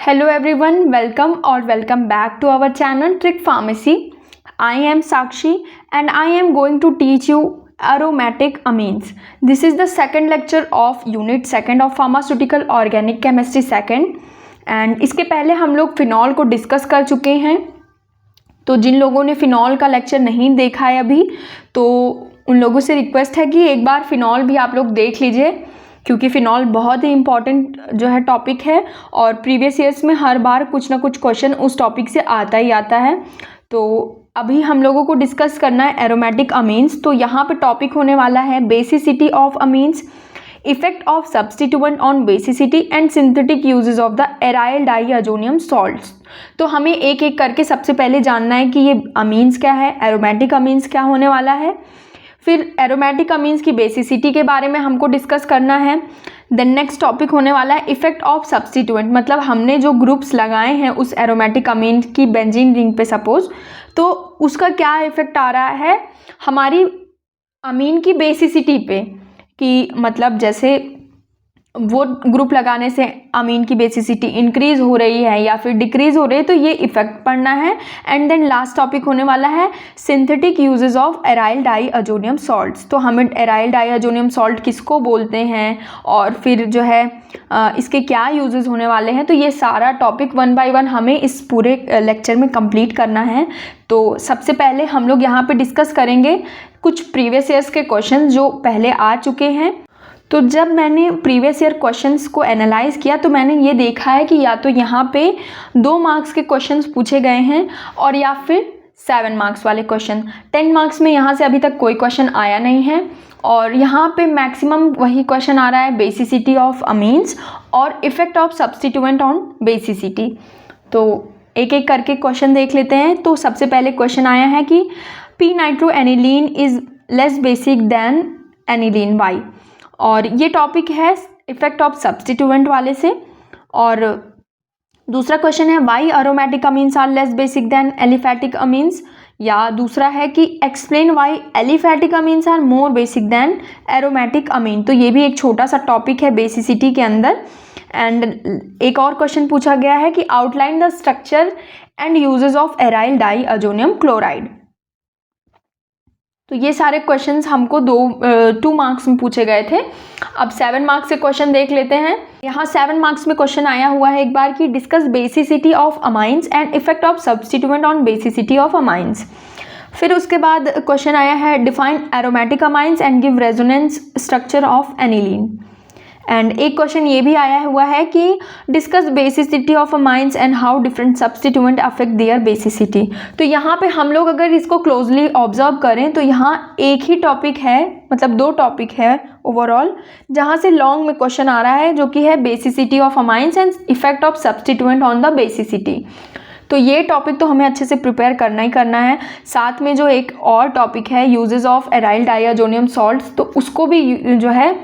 Hello everyone, welcome or welcome back to our channel Trick Pharmacy. I am Sakshi and I am going to teach you aromatic amines. This is the second lecture of unit second of pharmaceutical organic chemistry second and इसके पहले हम लोग phenol को discuss कर चुके हैं। तो जिन लोगों ने फिनॉल का लेक्चर नहीं देखा है अभी तो उन लोगों से रिक्वेस्ट है कि एक बार फिनॉल भी आप लोग देख लीजिए, क्योंकि फिनॉल बहुत ही इम्पॉर्टेंट जो है टॉपिक है और प्रीवियस ईयर्स में हर बार कुछ ना कुछ क्वेश्चन उस टॉपिक से आता ही आता है। तो अभी हम लोगों को डिस्कस करना है एरोमेटिक अमीन्स। तो यहाँ पे टॉपिक होने वाला है basicity of amines, effect of substituent on basicity and synthetic uses of the aryl diazonium salts. तो हमें एक एक करके सबसे पहले जानना है कि ये अमीन्स क्या है, एरोमेटिक अमीन्स क्या होने वाला है, फिर एरोमेटिक अमीन्स की बेसिसिटी के बारे में हमको डिस्कस करना है। देन नेक्स्ट टॉपिक होने वाला है इफेक्ट ऑफ सब्स्टिट्यूएंट, मतलब हमने जो ग्रुप्स लगाए हैं उस एरोमेटिक अमीन की बेंजीन रिंग पे सपोज, तो उसका क्या इफेक्ट आ रहा है हमारी अमीन की बेसिसिटी पे, कि मतलब जैसे वो ग्रुप लगाने से अमीन की बेसिसिटी इंक्रीज हो रही है या फिर डिक्रीज हो रही है, तो ये इफेक्ट पड़ना है। एंड देन लास्ट टॉपिक होने वाला है synthetic uses of aryl diazonium salts. तो हम एराइल डाइअजोनियम सॉल्ट किसको बोलते हैं और फिर जो है इसके क्या यूजेस होने वाले हैं, तो ये सारा टॉपिक वन बाय वन हमें इस पूरे लेक्चर में कंप्लीट करना है। तो सबसे पहले हम लोग यहाँ पे डिस्कस करेंगे कुछ प्रीवियस ईयर्स के क्वेश्चन जो पहले आ चुके हैं। तो जब मैंने प्रीवियस ईयर क्वेश्चंस को एनालाइज किया तो मैंने ये देखा है कि या तो यहाँ पे 2 मार्क्स के क्वेश्चंस पूछे गए हैं और या फिर 7 मार्क्स वाले क्वेश्चन। 10 मार्क्स में यहाँ से अभी तक कोई क्वेश्चन आया नहीं है और यहाँ पे मैक्सिमम वही क्वेश्चन आ रहा है बेसिसिटी ऑफ अमीन्स और effect of substituent on basicity. तो एक एक करके क्वेश्चन देख लेते हैं। तो सबसे पहले क्वेश्चन आया है कि P nitro aniline is less basic than aniline, why, और ये टॉपिक है इफेक्ट ऑफ सब्स्टिट्यूएंट वाले से। और दूसरा क्वेश्चन है why aromatic amines are less basic than aliphatic amines, या दूसरा है कि explain why aliphatic amines are more basic than aromatic amine. तो ये भी एक छोटा सा टॉपिक है बेसिसिटी के अंदर। एंड एक और क्वेश्चन पूछा गया है कि outline the structure and uses of aryl diazonium chloride. तो ये सारे क्वेश्चंस हमको 2 मार्क्स में पूछे गए थे। अब 7 मार्क्स के क्वेश्चन देख लेते हैं। यहाँ 7 मार्क्स में क्वेश्चन आया हुआ है एक बार कि discuss basicity of amines and effect of substituent on basicity of amines. फिर उसके बाद क्वेश्चन आया है define aromatic amines and give resonance structure of aniline. And एक क्वेश्चन ये भी आया हुआ है कि discuss basicity of amines and how different substituent affect there basicity. तो यहाँ पे हम लोग अगर इसको क्लोजली ऑब्जर्व करें तो यहाँ एक ही टॉपिक है, मतलब 2 टॉपिक है ओवरऑल, जहाँ से लॉन्ग में क्वेश्चन आ रहा है जो कि है basicity of amines and effect of substituent on the basicity. तो ये टॉपिक तो हमें अच्छे से प्रिपेयर करना ही करना है। साथ में जो एक और टॉपिक है uses of aryl diazonium salts, तो उसको भी जो है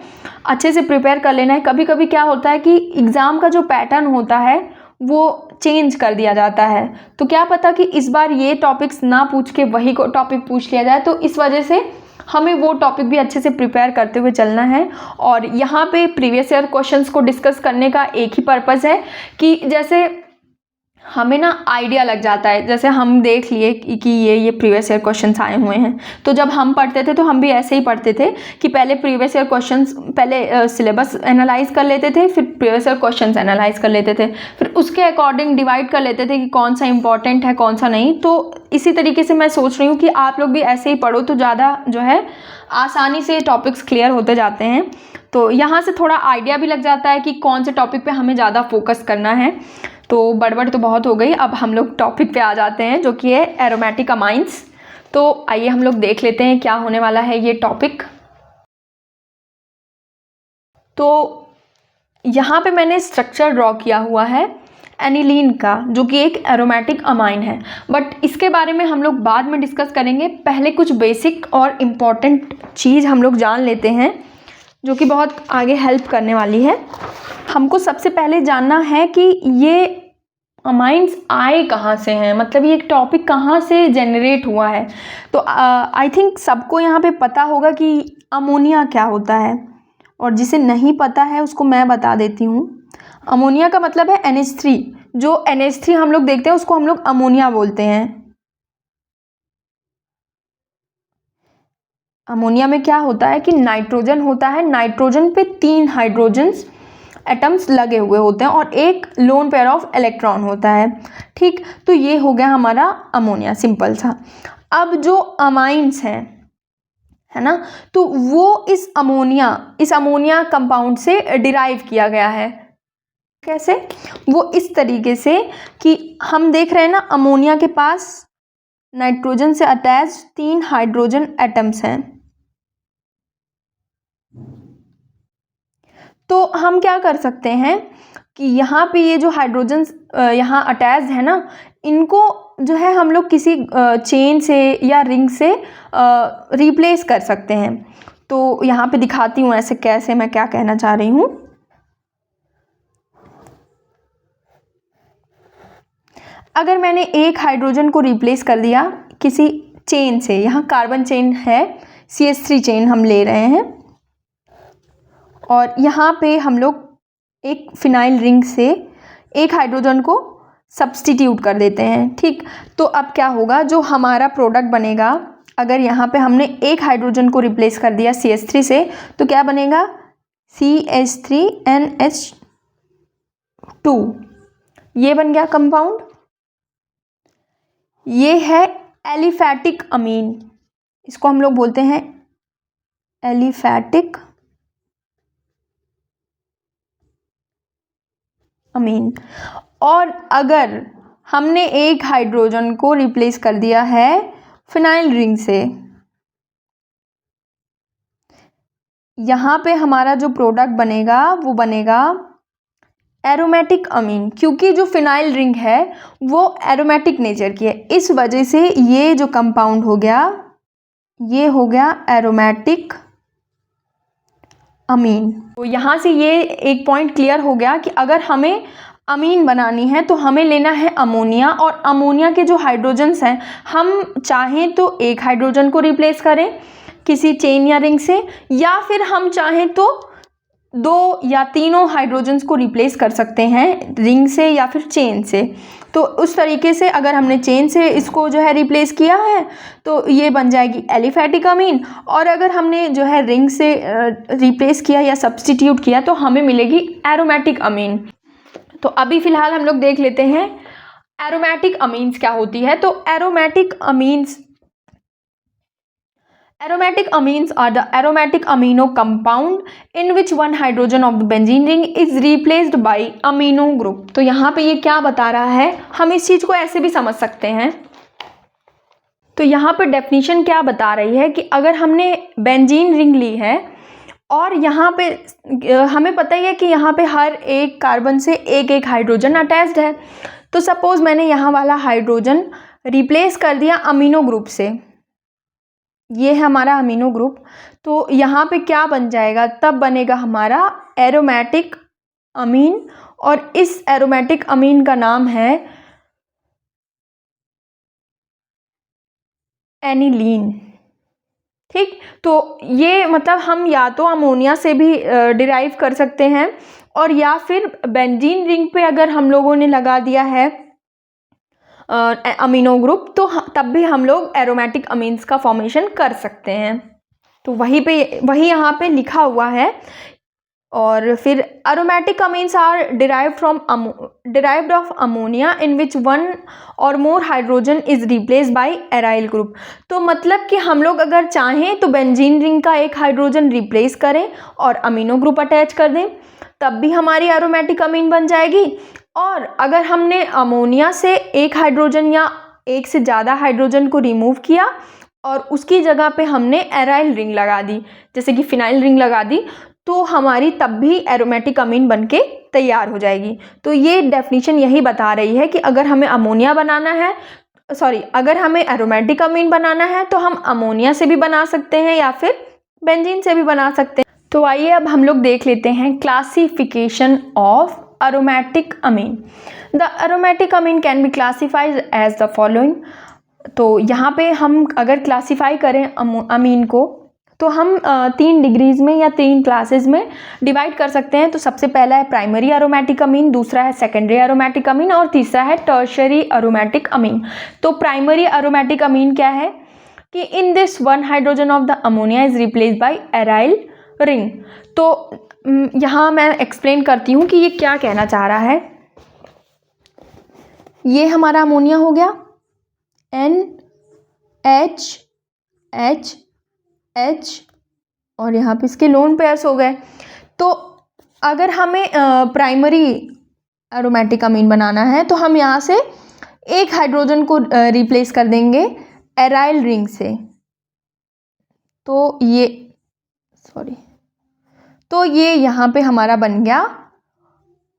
अच्छे से प्रिपेयर कर लेना है। कभी कभी क्या होता है कि एग्ज़ाम का जो पैटर्न होता है वो चेंज कर दिया जाता है, तो क्या पता कि इस बार ये टॉपिक्स ना पूछ के वही को टॉपिक पूछ लिया जाए। तो इस वजह से हमें वो टॉपिक भी अच्छे से प्रिपेयर करते हुए चलना है। और यहाँ पे प्रीवियस ईयर क्वेश्चंस को डिस्कस करने का एक ही पर्पज़ है कि जैसे हमें ना आइडिया लग जाता है, जैसे हम देख लिए कि ये प्रीवियस ईयर क्वेश्चंस आए हुए हैं, तो जब हम पढ़ते थे तो हम भी ऐसे ही पढ़ते थे कि पहले प्रीवियस ईयर क्वेश्चंस, पहले सिलेबस एनालाइज कर लेते थे, फिर प्रीवियस ईयर क्वेश्चंस एनालाइज कर लेते थे, फिर उसके अकॉर्डिंग डिवाइड कर लेते थे कि कौन सा इंपॉर्टेंट है कौन सा नहीं। तो इसी तरीके से मैं सोच रही हूँ कि आप लोग भी ऐसे ही पढ़ो तो ज़्यादा जो है आसानी से टॉपिक्स क्लियर होते जाते हैं। तो यहाँ से थोड़ा आइडिया भी लग जाता है कि कौन से टॉपिक पे हमें ज़्यादा फोकस करना है। तो बड़बड़ तो बहुत हो गई, अब हम लोग टॉपिक पे आ जाते हैं जो कि है एरोमेटिक अमाइंस। तो आइए हम लोग देख लेते हैं क्या होने वाला है ये टॉपिक। तो यहाँ पे मैंने स्ट्रक्चर ड्रॉ किया हुआ है एनिलीन का, जो कि एक एरोमेटिक अमाइन है, बट इसके बारे में हम लोग बाद में डिस्कस करेंगे। पहले कुछ बेसिक और इम्पॉर्टेंट चीज़ हम लोग जान लेते हैं जो कि बहुत आगे हेल्प करने वाली है। हमको सबसे पहले जानना है कि ये अमाइंस आए कहाँ से हैं, मतलब ये एक टॉपिक कहाँ से जनरेट हुआ है। तो आई थिंक सबको यहाँ पे पता होगा कि अमोनिया क्या होता है, और जिसे नहीं पता है उसको मैं बता देती हूँ। अमोनिया का मतलब है NH3, जो NH3 हम लोग देखते हैं उसको हम लोग अमोनिया बोलते हैं। अमोनिया में क्या होता है कि नाइट्रोजन होता है, नाइट्रोजन पे 3 हाइड्रोजन्स एटम्स लगे हुए होते हैं और एक लोन पेयर ऑफ इलेक्ट्रॉन होता है। ठीक, तो ये हो गया हमारा अमोनिया, सिंपल सा। अब जो अमाइंस हैं, है ना, तो वो इस अमोनिया कंपाउंड से डिराइव किया गया है। कैसे? वो इस तरीके से कि हम देख रहे हैं ना, अमोनिया के पास नाइट्रोजन से अटैच 3 हाइड्रोजन एटम्स हैं। तो हम क्या कर सकते हैं कि यहाँ पे ये जो हाइड्रोजन यहाँ अटैच है ना, इनको जो है हम लोग किसी चेन से या रिंग से रिप्लेस कर सकते हैं। तो यहाँ पे दिखाती हूँ ऐसे कैसे, मैं क्या कहना चाह रही हूँ। अगर मैंने एक हाइड्रोजन को रिप्लेस कर दिया किसी चेन से, यहाँ कार्बन चेन है, CH3 चेन हम ले रहे हैं, और यहाँ पे हम लोग एक फिनाइल रिंग से एक हाइड्रोजन को सब्स्टिट्यूट कर देते हैं। ठीक, तो अब क्या होगा, जो हमारा प्रोडक्ट बनेगा, अगर यहाँ पे हमने एक हाइड्रोजन को रिप्लेस कर दिया CH3 से, तो क्या बनेगा, CH3NH2, ये बन गया कंपाउंड। ये है एलिफैटिक अमीन, इसको हम लोग बोलते हैं एलिफैटिक अमीन। और अगर हमने एक हाइड्रोजन को रिप्लेस कर दिया है फिनाइल रिंग से, यहाँ पे हमारा जो प्रोडक्ट बनेगा वो बनेगा एरोमेटिक अमीन, क्योंकि जो फिनाइल रिंग है वो एरोमेटिक नेचर की है, इस वजह से ये जो कंपाउंड हो गया, ये हो गया एरोमेटिक अमीन। तो यहाँ से ये एक पॉइंट क्लियर हो गया कि अगर हमें अमीन बनानी है तो हमें लेना है अमोनिया, और अमोनिया के जो हाइड्रोजन्स हैं, हम चाहें तो एक हाइड्रोजन को रिप्लेस करें किसी चेन या रिंग से, या फिर हम चाहें तो 2 या तीनों हाइड्रोजन्स को रिप्लेस कर सकते हैं रिंग से या फिर चेन से। तो उस तरीके से अगर हमने चेन से इसको जो है रिप्लेस किया है तो ये बन जाएगी एलिफैटिक अमीन, और अगर हमने जो है रिंग से रिप्लेस किया या सब्स्टिट्यूट किया तो हमें मिलेगी एरोमेटिक अमीन। तो अभी फ़िलहाल हम लोग देख लेते हैं एरोमेटिक अमीन्स क्या होती है। तो aromatic amines are the aromatic amino compound in which one hydrogen of the benzene ring is replaced by amino group। तो यहाँ पे ये क्या बता रहा है, हम इस चीज़ को ऐसे भी समझ सकते हैं। तो यहाँ पे डेफिनेशन क्या बता रही है कि अगर हमने बेंजीन रिंग ली है और यहाँ पे हमें पता ही है कि यहाँ पे हर एक कार्बन से एक एक हाइड्रोजन अटैच्ड है, तो सपोज़ मैंने यहाँ वाला हाइड्रोजन रिप्लेस कर दिया अमीनो ग्रुप से, ये है हमारा अमीनो ग्रुप, तो यहाँ पे क्या बन जाएगा, तब बनेगा हमारा एरोमेटिक अमीन, और इस एरोमेटिक अमीन का नाम है एनिलीन। ठीक, तो ये मतलब हम या तो अमोनिया से भी डिराइव कर सकते हैं, और या फिर बेंजीन रिंग पे अगर हम लोगों ने लगा दिया है अमीनो ग्रुप, तो तब भी हम लोग एरोमेटिक अमीन्स का फॉर्मेशन कर सकते हैं। तो वही यहाँ पे लिखा हुआ है। और फिर aromatic amines are derived of ammonia in which one और more hydrogen is replace by aryl group. तो मतलब कि हम लोग अगर चाहें तो बेंजीन रिंग का एक हाइड्रोजन रिप्लेस करें और अमीनो ग्रुप अटैच कर दें, तब भी हमारी एरोमेटिक अमीन बन जाएगी। और अगर हमने अमोनिया से एक हाइड्रोजन या एक से ज़्यादा हाइड्रोजन को रिमूव किया और उसकी जगह पे हमने एराइल रिंग लगा दी, जैसे कि फिनाइल रिंग लगा दी, तो हमारी तब भी एरोमेटिक अमीन बनके तैयार हो जाएगी। तो ये डेफिनेशन यही बता रही है कि अगर हमें अगर हमें एरोमेटिक अमीन बनाना है तो हम अमोनिया से भी बना सकते हैं या फिर बेंजीन से भी बना सकते हैं। तो आइए अब हम लोग देख लेते हैं classification of aromatic amine। The aromatic amine can be classified as the following। तो यहाँ पे हम अगर क्लासीफाई करें अमीन को, तो हम 3 डिग्रीज में या 3 क्लासेस में डिवाइड कर सकते हैं। तो सबसे पहला है प्राइमरी एरोमेटिक अमीन, दूसरा है सेकेंडरी एरोमेटिक अमीन और तीसरा है टर्शियरी एरोमेटिक अमीन। तो प्राइमरी एरोमेटिक अमीन क्या है कि in this 1 hydrogen of the ammonia is replaced by aryl ring. तो यहाँ मैं एक्सप्लेन करती हूँ कि ये क्या कहना चाह रहा है। ये हमारा अमोनिया हो गया NH और यहाँ पे इसके लोन पेयर्स हो गए। तो अगर हमें प्राइमरी एरोमेटिक अमीन बनाना है तो हम यहाँ से एक हाइड्रोजन को रिप्लेस कर देंगे एराइल रिंग से। तो ये यहाँ पे हमारा बन गया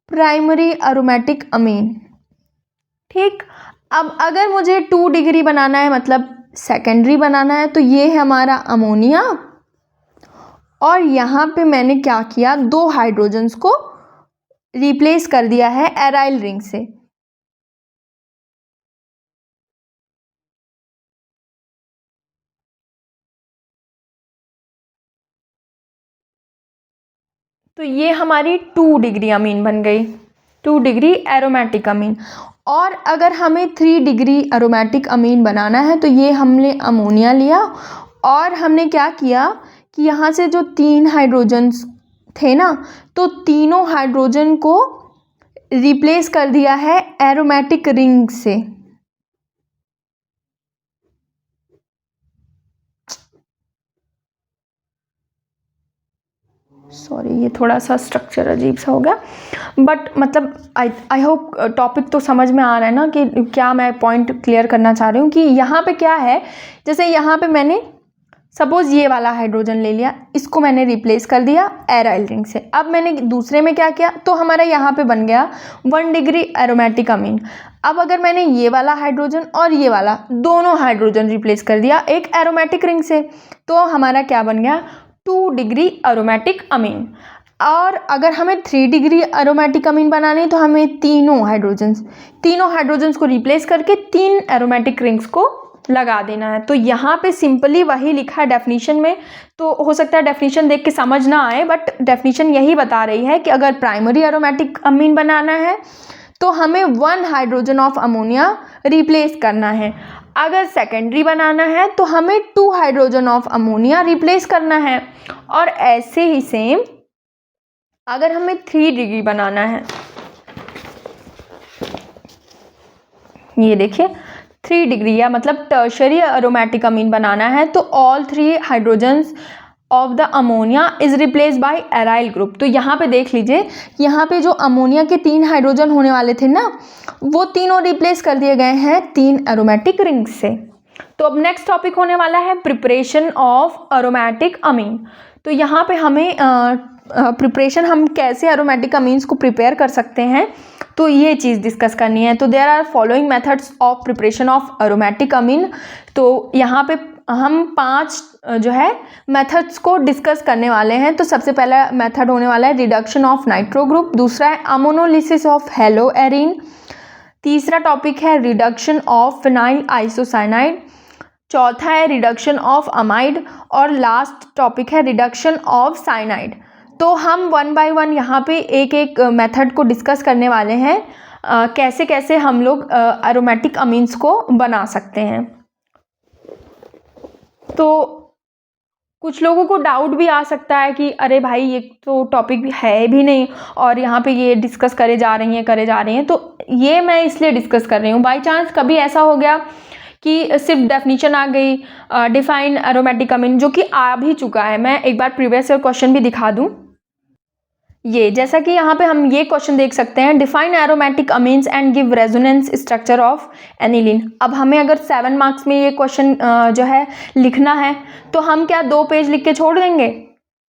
प्राइमरी एरोमेटिक अमीन। ठीक, अब अगर मुझे 2 डिग्री बनाना है, मतलब सेकेंडरी बनाना है, तो ये है हमारा अमोनिया और यहाँ पे मैंने क्या किया, 2 हाइड्रोजन्स को रिप्लेस कर दिया है एराइल रिंग से। तो ये हमारी 2 डिग्री अमीन बन गई, 2 डिग्री एरोमेटिक अमीन। और अगर हमें 3 डिग्री एरोमेटिक अमीन बनाना है तो ये हमने अमोनिया लिया और हमने क्या किया कि यहाँ से जो 3 हाइड्रोजन्स थे ना, तो तीनों हाइड्रोजन को रिप्लेस कर दिया है एरोमेटिक रिंग से। सॉरी, ये थोड़ा सा स्ट्रक्चर अजीब सा हो गया, बट मतलब आई होप टॉपिक तो समझ में आ रहा है ना कि क्या मैं पॉइंट क्लियर करना चाह रही हूँ। कि यहाँ पे क्या है, जैसे यहाँ पे मैंने सपोज ये वाला हाइड्रोजन ले लिया, इसको मैंने रिप्लेस कर दिया एराइल रिंग से। अब मैंने दूसरे में क्या किया, तो हमारा यहाँ पे बन गया 1 डिग्री एरोमेटिक अमीन। अब अगर मैंने ये वाला हाइड्रोजन और ये वाला दोनों हाइड्रोजन रिप्लेस कर दिया एक एरोमेटिक रिंग से, तो हमारा क्या बन गया 2 डिग्री एरोमेटिक अमीन। और अगर हमें 3 डिग्री एरोमेटिक अमीन बनानी है तो हमें तीनों हाइड्रोजन्स को रिप्लेस करके 3 एरोमेटिक रिंग्स को लगा देना है। तो यहाँ पे सिंपली वही लिखा है डेफिनेशन में। तो हो सकता है डेफिनेशन देख के समझ ना आए, बट डेफिनेशन यही बता रही है कि अगर प्राइमरी एरोमेटिक अमीन बनाना है तो हमें 1 हाइड्रोजन ऑफ अमोनिया रिप्लेस करना है। अगर सेकेंडरी बनाना है तो हमें 2 हाइड्रोजन ऑफ अमोनिया रिप्लेस करना है। और ऐसे ही सेम अगर हमें 3 डिग्री बनाना है, ये देखिए 3 डिग्री या मतलब टर्शियरी एरोमेटिक अमीन बनाना है तो all 3 hydrogens of the ammonia is replace by aryl group. तो यहाँ पे देख लीजिए, यहाँ पे जो अमोनिया के 3 हाइड्रोजन होने वाले थे ना, वो तीनों रिप्लेस कर दिए गए हैं 3 एरोमेटिक रिंग्स से। तो अब नेक्स्ट टॉपिक होने वाला है प्रिपरेशन ऑफ एरोमेटिक अमीन। तो यहाँ पे हमें प्रिपरेशन, हम कैसे एरोमेटिक अमीन्स को प्रिपेयर कर सकते हैं, तो ये चीज़ डिस्कस करनी है। तो there are following methods of preparation of aromatic amine. तो यहाँ पे हम 5 जो है मेथड्स को डिस्कस करने वाले हैं। तो सबसे पहला मेथड होने वाला है रिडक्शन ऑफ नाइट्रो ग्रुप, दूसरा है अमोनोलिसिस ऑफ हेलो एरीन, तीसरा टॉपिक है रिडक्शन ऑफ फिनाइल आइसोसाइनाइड, चौथा है रिडक्शन ऑफ अमाइड और लास्ट टॉपिक है रिडक्शन ऑफ साइनाइड। तो हम 1 बाय 1 यहाँ पे एक एक मेथड को डिस्कस करने वाले हैं, कैसे कैसे हम लोग एरोमेटिक अमीन्स को बना सकते हैं। तो कुछ लोगों को डाउट भी आ सकता है कि अरे भाई ये तो टॉपिक भी है भी नहीं और यहाँ पे ये डिस्कस करे जा रही हैं। तो ये मैं इसलिए डिस्कस कर रही हूँ, बाई चांस कभी ऐसा हो गया कि सिर्फ डेफिनेशन आ गई डिफाइन एरोमेटिक अमीन, जो कि आ भी चुका है। मैं एक बार प्रीवियस ईयर क्वेश्चन भी दिखा दूँ। ये जैसा कि यहाँ पे हम ये क्वेश्चन देख सकते हैं, define aromatic amines and give resonance structure of aniline. अब हमें अगर 7 मार्क्स में ये क्वेश्चन जो है लिखना है तो हम क्या 2 पेज लिख के छोड़ देंगे?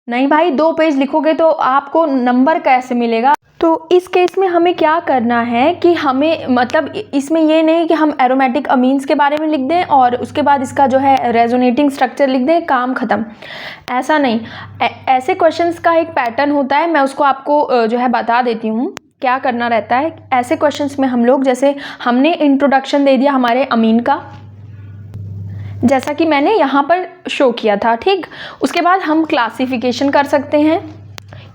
नहीं भाई, 2 पेज लिखोगे तो आपको नंबर कैसे मिलेगा? तो इस केस में हमें क्या करना है कि हमें मतलब इसमें ये नहीं कि हम एरोमेटिक अमीन्स के बारे में लिख दें और उसके बाद इसका जो है रेजोनेटिंग स्ट्रक्चर लिख दें, काम ख़त्म। ऐसा नहीं, ऐसे क्वेश्चंस का एक पैटर्न होता है, मैं उसको आपको जो है बता देती हूँ क्या करना रहता है। ऐसे क्वेश्चंस में हम लोग, जैसे हमने इंट्रोडक्शन दे दिया हमारे अमीन का, जैसा कि मैंने यहाँ पर शो किया था। ठीक, उसके बाद हम क्लासिफिकेशन कर सकते हैं।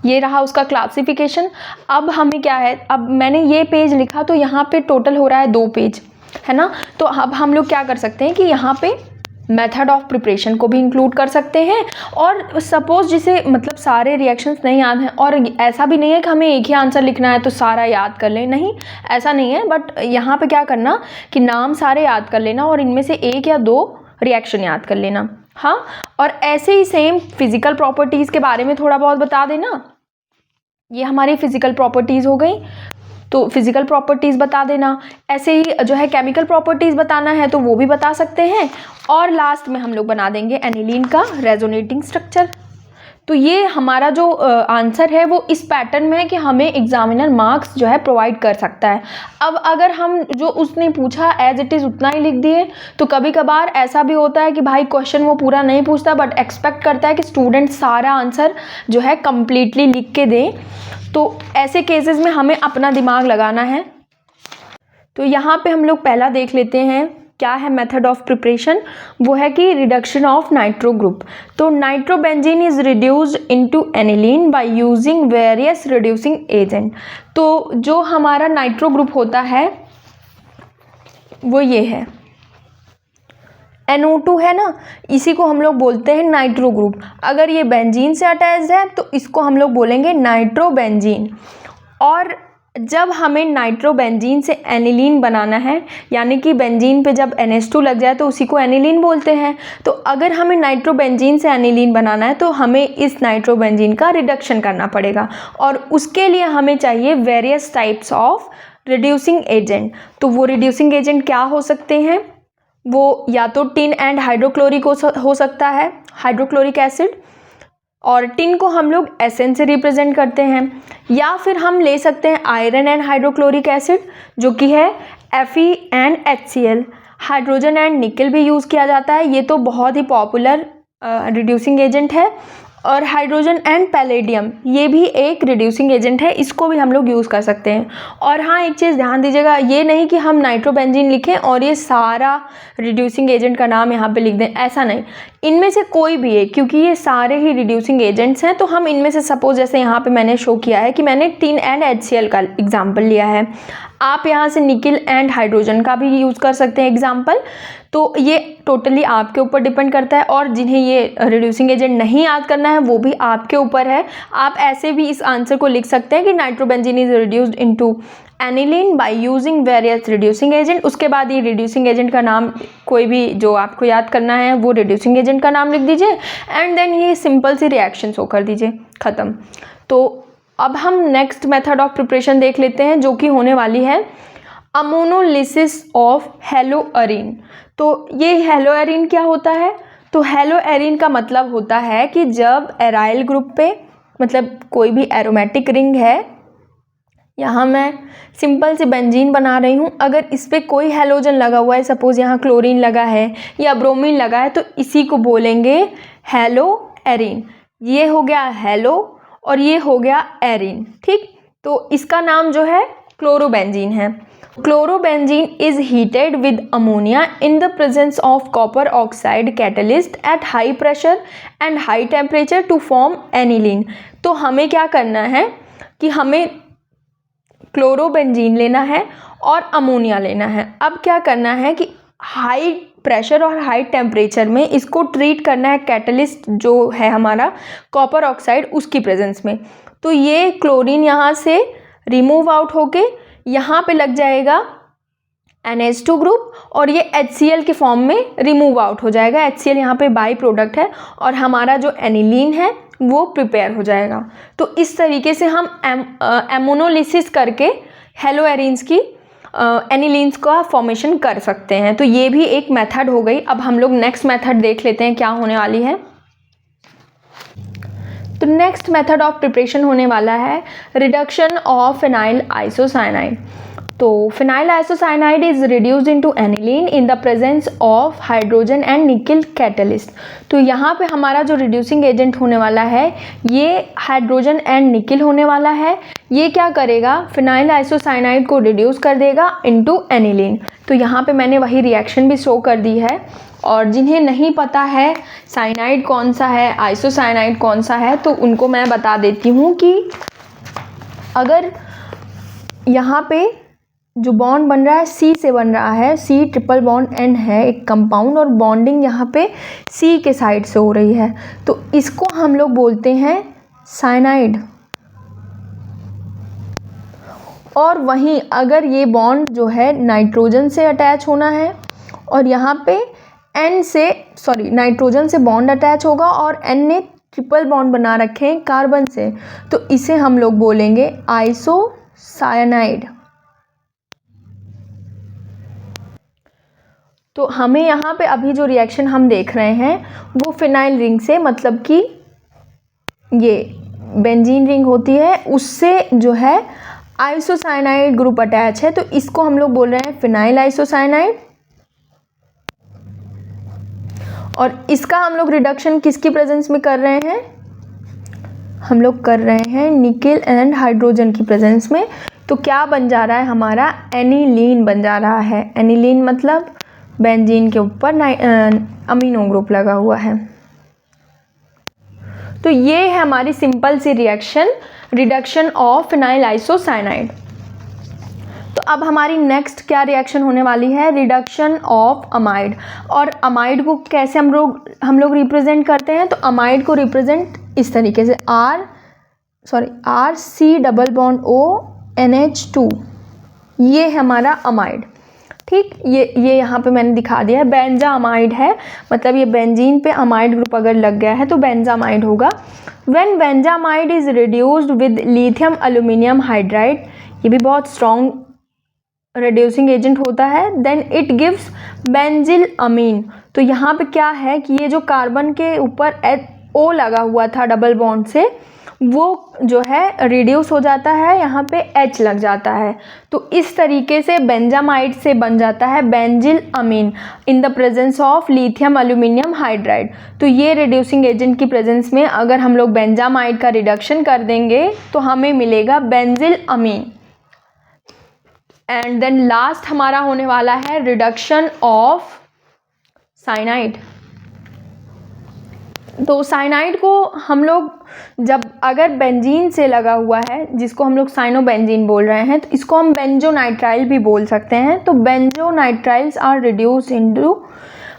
ये रहा उसका क्लासिफिकेशन। अब हमें क्या है, अब मैंने ये पेज लिखा तो यहाँ पे टोटल हो रहा है 2 पेज, है ना। तो अब हम लोग क्या कर सकते हैं कि यहाँ पे मेथड ऑफ प्रिपरेशन को भी इंक्लूड कर सकते हैं। और सपोज जिसे मतलब सारे रिएक्शंस नहीं याद हैं, और ऐसा भी नहीं है कि हमें एक ही आंसर लिखना है तो सारा याद कर लें, नहीं ऐसा नहीं है। बट यहाँ पे क्या करना कि नाम सारे याद कर लेना और इनमें से 1 या 2 रिएक्शन याद कर लेना। हाँ, और ऐसे ही सेम फिजिकल प्रॉपर्टीज़ के बारे में थोड़ा बहुत बता देना। ये हमारी फिजिकल प्रॉपर्टीज़ हो गई, तो फिजिकल प्रॉपर्टीज़ बता देना। ऐसे ही जो है केमिकल प्रॉपर्टीज़ बताना है तो वो भी बता सकते हैं। और लास्ट में हम लोग बना देंगे एनिलीन का रेजोनेटिंग स्ट्रक्चर। तो ये हमारा जो आंसर है वो इस पैटर्न में है कि हमें एग्जामिनर मार्क्स जो है प्रोवाइड कर सकता है। अब अगर हम जो उसने पूछा एज इट इज़ उतना ही लिख दिए तो कभी कभार ऐसा भी होता है कि भाई क्वेश्चन वो पूरा नहीं पूछता बट एक्सपेक्ट करता है कि स्टूडेंट सारा आंसर जो है कंप्लीटली लिख के दे। तो ऐसे केसेस में हमें अपना दिमाग लगाना है। तो यहाँ पे हम लोग पहला देख लेते हैं क्या है मेथड ऑफ प्रिपरेशन। वो है कि रिडक्शन ऑफ नाइट्रो ग्रुप। तो nitrobenzene is reduced into aniline by using various reducing agent. तो जो हमारा नाइट्रो ग्रुप होता है वो ये है NO2 है ना, इसी को हम लोग बोलते हैं नाइट्रो ग्रुप। अगर ये बेंजीन से अटैच्ड है तो इसको हम लोग बोलेंगे नाइट्रोबेंजीन। और जब हमें नाइट्रोबेंजीन से एनिलीन बनाना है, यानी कि बेंजीन पे जब NH2 लग जाए तो उसी को एनिलीन बोलते हैं। तो अगर हमें नाइट्रोबेंजीन से एनिलीन बनाना है तो हमें इस नाइट्रोबेंजीन का रिडक्शन करना पड़ेगा, और उसके लिए हमें चाहिए various types of reducing agent. तो वो रिड्यूसिंग एजेंट क्या हो सकते हैं, वो या तो टिन एंड हाइड्रोक्लोरिक हो सकता है, हाइड्रोक्लोरिक एसिड, और टिन को हम लोग SN से रिप्रेजेंट करते हैं। या फिर हम ले सकते हैं आयरन एंड हाइड्रोक्लोरिक एसिड जो कि है Fe and HCl। Hydrogen and निकल भी यूज़ किया जाता है, ये तो बहुत ही पॉपुलर रिड्यूसिंग एजेंट है। और हाइड्रोजन एंड पैलेडियम ये भी एक रिड्यूसिंग एजेंट है, इसको भी हम लोग यूज़ कर सकते हैं। और हाँ, एक चीज़ ध्यान दीजिएगा, ये नहीं कि हम नाइट्रोबेंजीन लिखें और ये सारा रिड्यूसिंग एजेंट का नाम यहाँ पे लिख दें, ऐसा नहीं। इनमें से कोई भी है, क्योंकि ये सारे ही रिड्यूसिंग एजेंट्स हैं तो हम इनमें से सपोज जैसे यहाँ पे मैंने शो किया है कि मैंने टिन एंड HCl का एग्जाम्पल लिया है, आप यहाँ से निकिल एंड हाइड्रोजन का भी यूज़ कर सकते हैं एग्जाम्पल। तो ये टोटली आपके ऊपर डिपेंड करता है, और जिन्हें ये रिड्यूसिंग एजेंट नहीं याद करना है वो भी आपके ऊपर है। आप ऐसे भी इस आंसर को लिख सकते हैं कि nitrobenzene is reduced into aniline by using various reducing agent. उसके बाद ये रिड्यूसिंग एजेंट का नाम कोई भी जो आपको याद करना है वो रिड्यूसिंग एजेंट का नाम लिख दीजिए, एंड देन ये सिंपल सी रिएक्शन शो कर दीजिए, ख़त्म। तो अब हम नेक्स्ट मेथड ऑफ प्रिपरेशन देख लेते हैं जो कि होने वाली है अमोनोलिसिस ऑफ हेलोअरीन। तो ये हेलोअरीन क्या होता है, तो हेलोअरीन का मतलब होता है कि जब एराइल ग्रुप पे मतलब कोई भी एरोमेटिक रिंग है, यहाँ मैं सिंपल से बेंजीन बना रही हूँ, अगर इस पर कोई हेलोजन लगा हुआ है, सपोज यहाँ क्लोरीन लगा है या ब्रोमीन लगा है, तो इसी को बोलेंगे हेलोअरीन। ये हो गया हेलो और ये हो गया एरीन, ठीक। तो इसका नाम जो है क्लोरोबेंजीन है। Chlorobenzene is heated with ammonia in the presence of copper oxide catalyst at high pressure and high temperature to form aniline. तो हमें क्या करना है कि हमें क्लोरोबेंजीन लेना है और अमोनिया लेना है। अब क्या करना है कि हाई प्रेशर और हाई टेम्परेचर में इसको ट्रीट करना है, कैटलिस्ट जो है हमारा कॉपर ऑक्साइड उसकी प्रेजेंस में। तो ये क्लोरीन यहाँ से रिमूव आउट होके यहाँ पे लग जाएगा NH2 ग्रुप, और ये HCl के फॉर्म में रिमूव आउट हो जाएगा। HCl यहाँ पे बाई प्रोडक्ट है और हमारा जो एनिलीन है वो प्रिपेयर हो जाएगा। तो इस तरीके से हम एमोनोलिसिस करके हेलोएरीन्स की एनिलीन्स का फॉर्मेशन कर सकते हैं। तो ये भी एक मेथड हो गई। अब हम लोग नेक्स्ट मेथड देख लेते हैं क्या होने वाली है। तो नेक्स्ट मेथड ऑफ प्रिपरेशन होने वाला है रिडक्शन ऑफ फिनाइल आइसोसाइनाइड। तो phenyl isocyanide is reduced into aniline in the presence of hydrogen and निकल कैटलिस्ट। तो यहाँ पे हमारा जो रिड्यूसिंग एजेंट होने वाला है ये हाइड्रोजन एंड निकल होने वाला है। ये क्या करेगा, फिनाइल आइसोसाइनाइड को रिड्यूस कर देगा इनटू एनिलीन। तो यहाँ पे मैंने वही रिएक्शन भी शो कर दी है, और जिन्हें नहीं पता है साइनाइड कौन सा है, आइसोसाइनाइड कौन सा है, तो उनको मैं बता देती हूँ कि अगर यहाँ पे जो बॉन्ड बन रहा है C से बन रहा है, C ट्रिपल बॉन्ड N है एक कंपाउंड, और बॉन्डिंग यहाँ पे C के साइड से हो रही है, तो इसको हम लोग बोलते हैं साइनाइड। और वहीं अगर ये बॉन्ड जो है नाइट्रोजन से अटैच होना है और यहाँ पे नाइट्रोजन से बॉन्ड अटैच होगा और N ने ट्रिपल बॉन्ड बना रखे हैं कार्बन से, तो इसे हम लोग बोलेंगे आइसोसाइनाइड। तो हमें यहाँ पे अभी जो रिएक्शन हम देख रहे हैं वो फिनाइल रिंग से, मतलब कि ये बेंजीन रिंग होती है उससे जो है आइसोसाइनाइड ग्रुप अटैच है, तो इसको हम लोग बोल रहे हैं फिनाइल आइसोसाइनाइड। और इसका हम लोग रिडक्शन किसकी प्रेजेंस में कर रहे हैं, हम लोग कर रहे हैं निकेल एंड हाइड्रोजन की प्रेजेंस में। तो क्या बन जा रहा है हमारा, एनिलीन बन जा रहा है। एनिलीन मतलब बेंजीन के ऊपर अमीनो ग्रुप लगा हुआ है। तो ये है हमारी सिंपल सी reaction, reduction of phenyl isocyanide. तो अब हमारी नेक्स्ट क्या रिएक्शन होने वाली है, रिडक्शन ऑफ अमाइड। और अमाइड को कैसे हम लोग रिप्रेजेंट करते हैं, तो अमाइड को रिप्रेजेंट इस तरीके से RC डबल बॉन्ड ONH2, ये है हमारा अमाइड। ठीक, ये यहाँ पे मैंने दिखा दिया है, बेंजा अमाइड है, मतलब ये बेंजीन पे अमाइड ग्रुप अगर लग गया है तो बेंजा अमाइड होगा। When benzamide is reduced with lithium aluminium hydride, ये भी बहुत स्ट्रॉन्ग रिड्यूसिंग एजेंट होता है, then it gives benzyl amine. तो यहाँ पे क्या है कि ये जो कार्बन के ऊपर O लगा हुआ था डबल बॉन्ड से, वो जो है रिड्यूस हो जाता है, यहाँ पे H लग जाता है, तो इस तरीके से बेंजामाइड से बन जाता है benzyl amine in the presence of lithium aluminium hydride. तो ये रिड्यूसिंग एजेंट की प्रेजेंस में अगर हम लोग बेंजामाइड का रिडक्शन कर देंगे तो हमें मिलेगा benzyl amine. And then last हमारा होने वाला है रिडक्शन ऑफ साइनाइड। तो साइनाइड को हम लोग जब अगर बेंजीन से लगा हुआ है, जिसको हम लोग साइनोबेंजीन बोल रहे हैं, तो इसको हम बेंजोनाइट्राइल भी बोल सकते हैं। तो benzonitriles are reduce into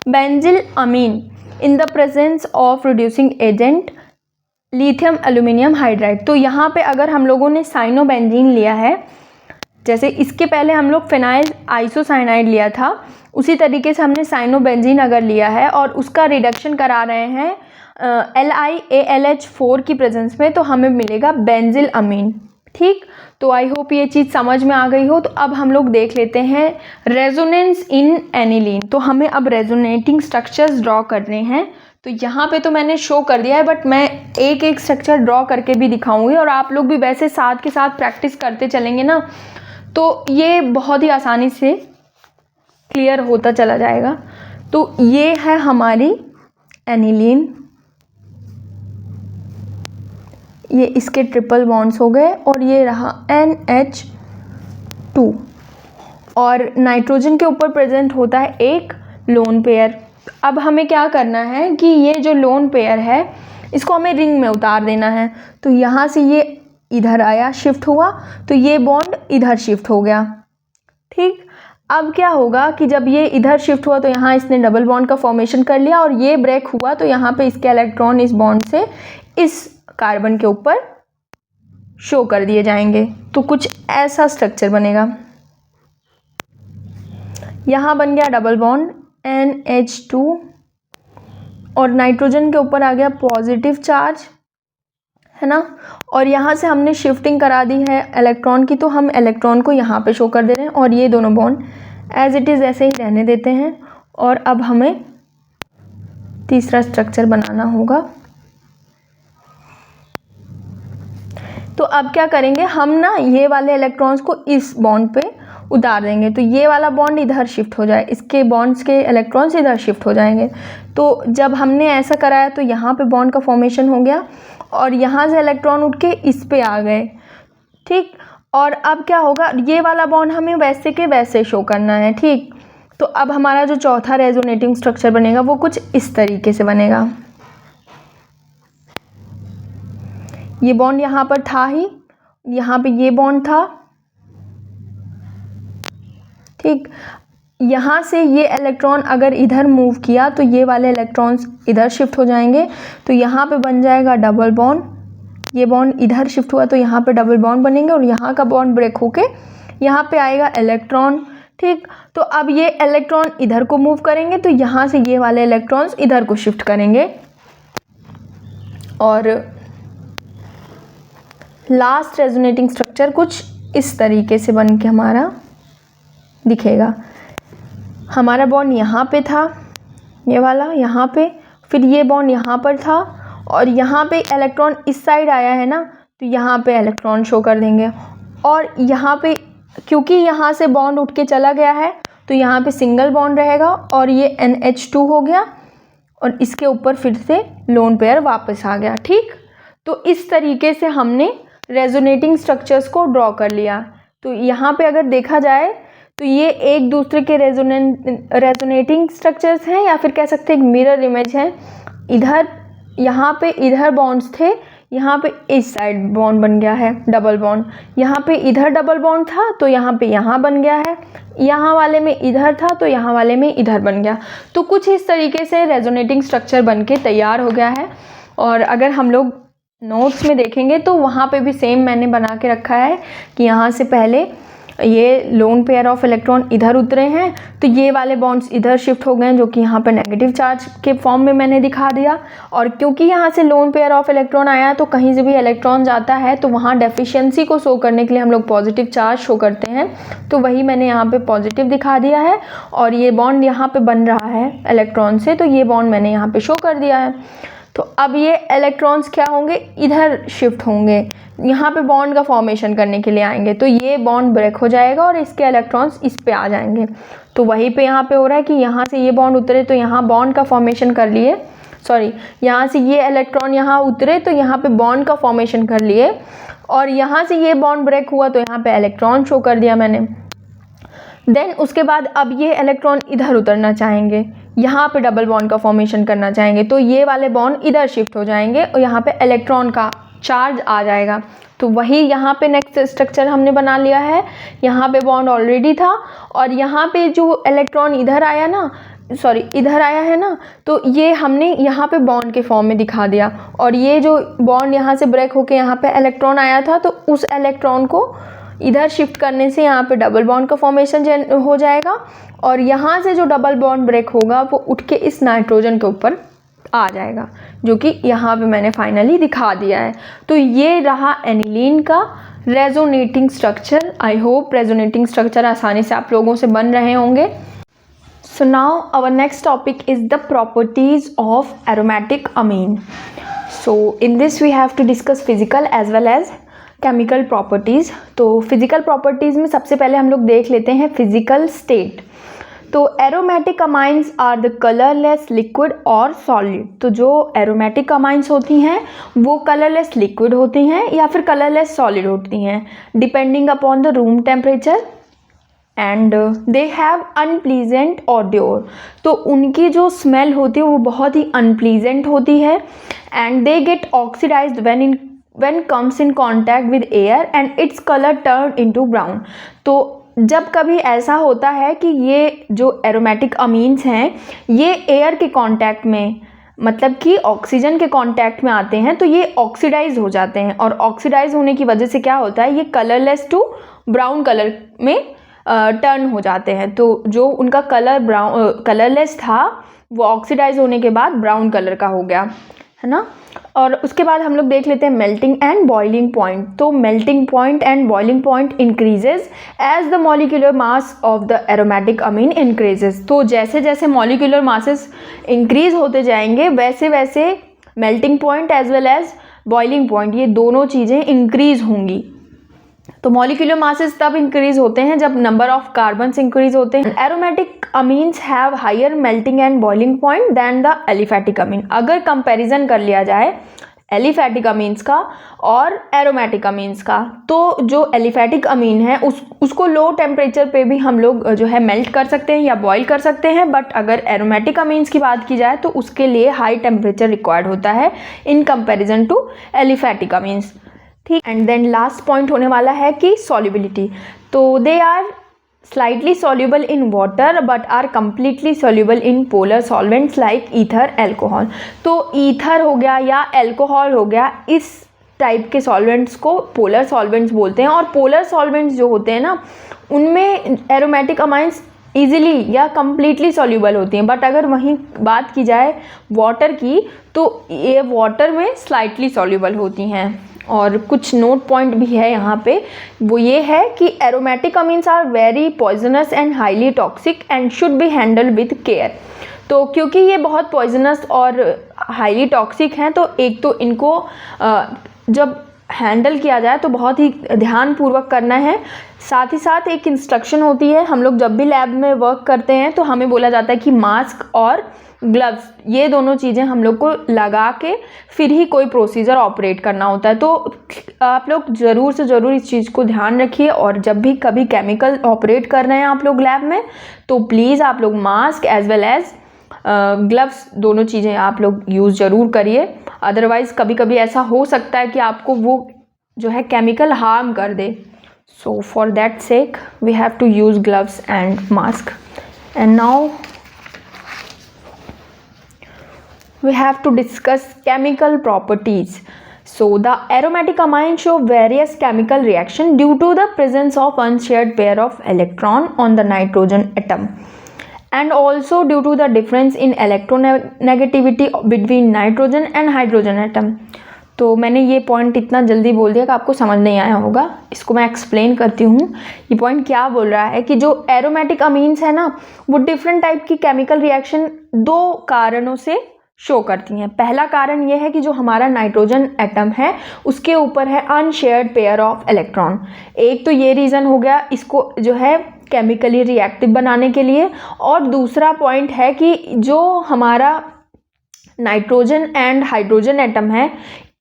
benzyl amine in the presence of reducing agent lithium aluminium hydride. तो यहाँ पे अगर हम लोगों ने साइनोबेंजीन लिया है, जैसे इसके पहले हम लोग फिनाइल आइसोसाइनाइड लिया था, उसी तरीके से हमने साइनोबेंजीन अगर लिया है और उसका रिडक्शन करा रहे हैं LiAlH4 की प्रेजेंस में, तो हमें मिलेगा बेंजिल अमीन। ठीक, तो आई होप ये चीज़ समझ में आ गई हो। तो अब हम लोग देख लेते हैं रेजोनेंस इन एनिलीन। तो हमें अब रेजोनेटिंग स्ट्रक्चर्स ड्रॉ करने हैं। तो यहाँ पे तो मैंने शो कर दिया है, बट मैं एक एक स्ट्रक्चर ड्रॉ करके भी दिखाऊंगी, और आप लोग भी वैसे साथ के साथ प्रैक्टिस करते चलेंगे ना, तो ये बहुत ही आसानी से क्लियर होता चला जाएगा। तो ये है हमारी एनिलीन, ये इसके ट्रिपल बॉन्ड्स हो गए, और ये रहा NH2, और नाइट्रोजन के ऊपर प्रेजेंट होता है एक लोन पेयर। अब हमें क्या करना है कि ये जो लोन पेयर है इसको हमें रिंग में उतार देना है। तो यहाँ से ये इधर आया, शिफ्ट हुआ, तो ये बॉन्ड इधर शिफ्ट हो गया। ठीक, अब क्या होगा कि जब ये इधर शिफ्ट हुआ तो यहाँ इसने डबल बॉन्ड का फॉर्मेशन कर लिया, और ये ब्रेक हुआ तो यहाँ पे इसके इलेक्ट्रॉन इस बॉन्ड से इस कार्बन के ऊपर शो कर दिए जाएंगे। तो कुछ ऐसा स्ट्रक्चर बनेगा। यहाँ बन गया डबल बॉन्ड NH2, और नाइट्रोजन के ऊपर आ गया पॉजिटिव चार्ज, है ना। और यहाँ से हमने शिफ्टिंग करा दी है इलेक्ट्रॉन की, तो हम इलेक्ट्रॉन को यहाँ पे शो कर दे रहे हैं, और ये दोनों बॉन्ड एज इट इज़ ऐसे ही रहने देते हैं। और अब हमें तीसरा स्ट्रक्चर बनाना होगा। तो अब क्या करेंगे हम ना, ये वाले इलेक्ट्रॉन्स को इस बॉन्ड पे उतार देंगे, तो ये वाला बॉन्ड इधर शिफ्ट हो जाए, इसके बॉन्ड्स के इलेक्ट्रॉन्स इधर शिफ्ट हो जाएंगे। तो जब हमने ऐसा कराया तो यहाँ पे बॉन्ड का फॉर्मेशन हो गया, और यहाँ से इलेक्ट्रॉन उठ के इस पे आ गए। ठीक, और अब क्या होगा, ये वाला बॉन्ड हमें वैसे के वैसे शो करना है। ठीक, तो अब हमारा जो चौथा रेजोनेटिंग स्ट्रक्चर बनेगा वो कुछ इस तरीके से बनेगा। ये बॉन्ड यहाँ पर था ही, यहाँ पे ये बॉन्ड था, ठीक। यहाँ से ये इलेक्ट्रॉन अगर इधर मूव किया तो ये वाले इलेक्ट्रॉन्स इधर शिफ्ट हो जाएंगे, तो यहाँ पे बन जाएगा डबल बॉन्ड। ये बॉन्ड इधर शिफ्ट हुआ तो यहाँ पे डबल बॉन्ड बनेंगे और यहाँ का बॉन्ड ब्रेक होके यहाँ पे आएगा इलेक्ट्रॉन, ठीक। तो अब ये इलेक्ट्रॉन इधर को मूव करेंगे तो यहाँ से ये वाले इलेक्ट्रॉन्स इधर को शिफ्ट करेंगे और लास्ट रेजोनेटिंग स्ट्रक्चर कुछ इस तरीके से बन के हमारा दिखेगा। हमारा बॉन्ड यहाँ पे था, ये वाला यहाँ पे, फिर ये बॉन्ड यहाँ पर था और यहाँ पे इलेक्ट्रॉन इस साइड आया है ना, तो यहाँ पे इलेक्ट्रॉन शो कर देंगे। और यहाँ पे क्योंकि यहाँ से बॉन्ड उठ के चला गया है तो यहाँ पे सिंगल बॉन्ड रहेगा और ये NH2 हो गया और इसके ऊपर फिर से लोन पेयर वापस आ गया, ठीक। तो इस तरीके से हमने रेजोनेटिंग स्ट्रक्चर्स को ड्रॉ कर लिया। तो यहाँ पे अगर देखा जाए तो ये एक दूसरे के रेजोनेटिंग स्ट्रक्चर्स हैं या फिर कह सकते हैं एक मिरर इमेज है। इधर यहाँ पे इधर बॉन्ड्स थे, यहाँ पे इस साइड बॉन्ड बन गया है डबल बॉन्ड, यहाँ पे इधर डबल बॉन्ड था तो यहाँ पे यहाँ बन गया है, यहाँ वाले में इधर था तो यहाँ वाले में इधर बन गया। तो कुछ इस तरीके से रेजोनेटिंग स्ट्रक्चर बन के तैयार हो गया है। और अगर हम लोग नोट्स में देखेंगे तो वहाँ पे भी सेम मैंने बना के रखा है कि यहाँ से पहले ये लोन पेयर ऑफ इलेक्ट्रॉन इधर उतरे हैं तो ये वाले बॉन्ड्स इधर शिफ्ट हो गए हैं, जो कि यहाँ पे नेगेटिव चार्ज के फॉर्म में मैंने दिखा दिया। और क्योंकि यहाँ से लोन पेयर ऑफ इलेक्ट्रॉन आया तो कहीं से भी इलेक्ट्रॉन जाता है तो वहाँ डेफिशिएंसी को शो करने के लिए हम लोग पॉजिटिव चार्ज शो करते हैं, तो वही मैंने यहाँ पे पॉजिटिव दिखा दिया है। और ये बॉन्ड यहाँ पे बन रहा है इलेक्ट्रॉन से तो ये बॉन्ड मैंने यहाँ पे शो कर दिया है। तो अब ये इलेक्ट्रॉन्स क्या होंगे, इधर शिफ्ट होंगे, यहाँ पे बॉन्ड का फॉर्मेशन करने के लिए आएंगे, तो ये बॉन्ड ब्रेक हो जाएगा और इसके इलेक्ट्रॉन्स इस पे आ जाएंगे। तो वहीं पे यहाँ पे हो रहा है कि यहाँ से ये बॉन्ड उतरे तो यहाँ बॉन्ड का फॉर्मेशन कर लिए, सॉरी यहाँ से ये इलेक्ट्रॉन यहाँ उतरे तो यहाँ पे बॉन्ड का फॉर्मेशन कर लिए, और यहाँ से ये बॉन्ड ब्रेक हुआ तो यहाँ पे इलेक्ट्रॉन शो कर दिया मैंने। देन उसके बाद अब ये इलेक्ट्रॉन इधर उतरना चाहेंगे, यहाँ पे डबल बॉन्ड का फॉर्मेशन करना चाहेंगे, तो ये वाले बॉन्ड इधर शिफ्ट हो जाएंगे और यहाँ पे इलेक्ट्रॉन का चार्ज आ जाएगा। तो वही यहाँ पे नेक्स्ट स्ट्रक्चर हमने बना लिया है। यहाँ पे बॉन्ड ऑलरेडी था और यहाँ पे जो इलेक्ट्रॉन इधर आया ना, सॉरी इधर आया है ना, तो ये हमने यहाँ पे बॉन्ड के फॉर्म में दिखा दिया। और ये जो बॉन्ड यहाँ से ब्रेक होके यहाँ पे इलेक्ट्रॉन आया था तो उस इलेक्ट्रॉन को इधर शिफ्ट करने से यहाँ पे डबल बॉन्ड का फॉर्मेशन हो जाएगा और यहाँ से जो डबल बॉन्ड ब्रेक होगा वो उठ के इस नाइट्रोजन के ऊपर आ जाएगा, जो कि यहाँ पे मैंने फाइनली दिखा दिया है। तो ये रहा एनिलीन का resonating structure. I hope resonating structure आसानी से आप लोगों से बन रहे होंगे। So now our next topic is the properties of aromatic amine. So in this we have to discuss physical as well as chemical properties. तो फिजिकल प्रॉपर्टीज़ में सबसे पहले हम लोग देख लेते हैं फिजिकल स्टेट। तो aromatic amines are the colourless liquid और सॉलिड। तो जो एरोमेटिक अमाइंस होती हैं वो कलरलेस लिक्विड होती हैं या फिर कलरलेस सॉलिड होती हैं depending upon the room temperature and they have unpleasant odour. तो उनकी जो स्मेल होती है वो बहुत ही अनप्लीजेंट होती है and they get oxidised when comes in contact with air and its color turned into brown। तो जब कभी ऐसा होता है कि ये जो एरोमेटिक अमीन्स हैं ये एयर के कांटेक्ट में, मतलब कि ऑक्सीजन के कांटेक्ट में आते हैं तो ये ऑक्सीडाइज हो जाते हैं और ऑक्सीडाइज होने की वजह से क्या होता है, ये कलरलेस टू ब्राउन कलर में टर्न हो जाते हैं। तो जो उनका कलर कलरलेस था वो ऑक्सीडाइज होने के बाद ब्राउन कलर का हो गया, है ना। और उसके बाद हम लोग देख लेते हैं मेल्टिंग एंड बॉइलिंग पॉइंट। तो melting point and boiling point increases as the molecular mass of the aromatic amine increases. तो जैसे जैसे मॉलिक्यूलर मासेस इंक्रीज होते जाएंगे वैसे वैसे melting point as well as boiling point ये दोनों चीज़ें इंक्रीज होंगी। तो मॉलिक्यूलर मासेस तब इंक्रीज होते हैं जब नंबर ऑफ कार्बन्स इंक्रीज होते हैं। Aromatic amines have higher melting and boiling point than the aliphatic amine. अगर कंपैरिजन कर लिया जाए एलिफैटिक अमीन्स का और एरोमेटिक अमीन्स का। तो जो एलिफैटिक अमीन है उसको लो टेम्परेचर पे भी हम लोग जो है मेल्ट कर सकते हैं या बॉईल कर सकते हैं, बट अगर एरोमेटिक अमीन्स की बात की जाए तो उसके लिए हाई टेम्परेचर रिक्वायर्ड होता है in comparison to aliphatic amines. ठीक, एंड देन लास्ट पॉइंट होने वाला है कि सॉल्युबिलिटी। तो they are slightly soluble in water but are completely soluble in polar solvents like ether, alcohol। तो ईथर हो गया या अल्कोहल हो गया, इस टाइप के सॉल्वेंट्स को पोलर सॉल्वेंट्स बोलते हैं। और पोलर सॉल्वेंट्स जो होते हैं ना, उनमें एरोमेटिक अमाइंस ईजिली या कम्प्लीटली सॉल्यूबल होती हैं, बट अगर वहीं बात की जाए वाटर की तो ये वाटर में स्लाइटली सॉल्यूबल होती हैं। और कुछ नोट पॉइंट भी है यहाँ पे, वो ये है कि aromatic amines are very poisonous and highly toxic and should be handled with care. तो क्योंकि ये बहुत पॉइजनस और हाईली टॉक्सिक हैं, तो एक तो इनको जब हैंडल किया जाए तो बहुत ही ध्यानपूर्वक करना है। साथ ही साथ एक इंस्ट्रक्शन होती है, हम लोग जब भी लैब में वर्क करते हैं तो हमें बोला जाता है कि मास्क और ग्लव्स, ये दोनों चीज़ें हम लोग को लगा के फिर ही कोई प्रोसीजर ऑपरेट करना होता है। तो आप लोग ज़रूर से ज़रूर इस चीज़ को ध्यान रखिए, और जब भी कभी केमिकल ऑपरेट कर रहे हैं आप लोग लैब में, तो प्लीज़ आप लोग mask as well as gloves दोनों चीज़ें आप लोग यूज़ ज़रूर करिए। अदरवाइज़ कभी कभी ऐसा हो सकता है कि आपको वो जो है केमिकल हार्म कर दे। So for that sake we have to use gloves and mask. And now we have to discuss chemical properties. So the aromatic amines show various chemical reaction due to the presence of unshared pair of electron on the nitrogen atom, and also due to the difference in electronegativity between nitrogen and hydrogen atom। तो मैंने ये point इतना जल्दी बोल दिया कि आपको समझ नहीं आया होगा, इसको मैं एक्सप्लेन करती हूँ। ये पॉइंट क्या बोल रहा है कि जो एरोमेटिक अमीन्स है ना, वो डिफरेंट टाइप की केमिकल रिएक्शन दो कारणों से शो करती हैं। पहला कारण ये है कि जो हमारा नाइट्रोजन एटम है उसके ऊपर है अनशेयर्ड पेयर ऑफ इलेक्ट्रॉन। एक तो ये रीज़न हो गया इसको जो है केमिकली रिएक्टिव बनाने के लिए, और दूसरा पॉइंट है कि जो हमारा नाइट्रोजन एंड हाइड्रोजन एटम है,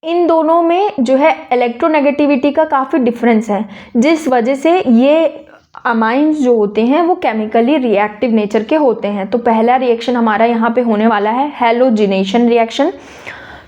इन दोनों में जो है इलेक्ट्रोनेगेटिविटी का काफ़ी डिफरेंस है, जिस वजह से ये अमाइंस जो होते हैं वो केमिकली रिएक्टिव नेचर के होते हैं। तो पहला रिएक्शन हमारा यहाँ पे होने वाला है हैलोजिनेशन रिएक्शन।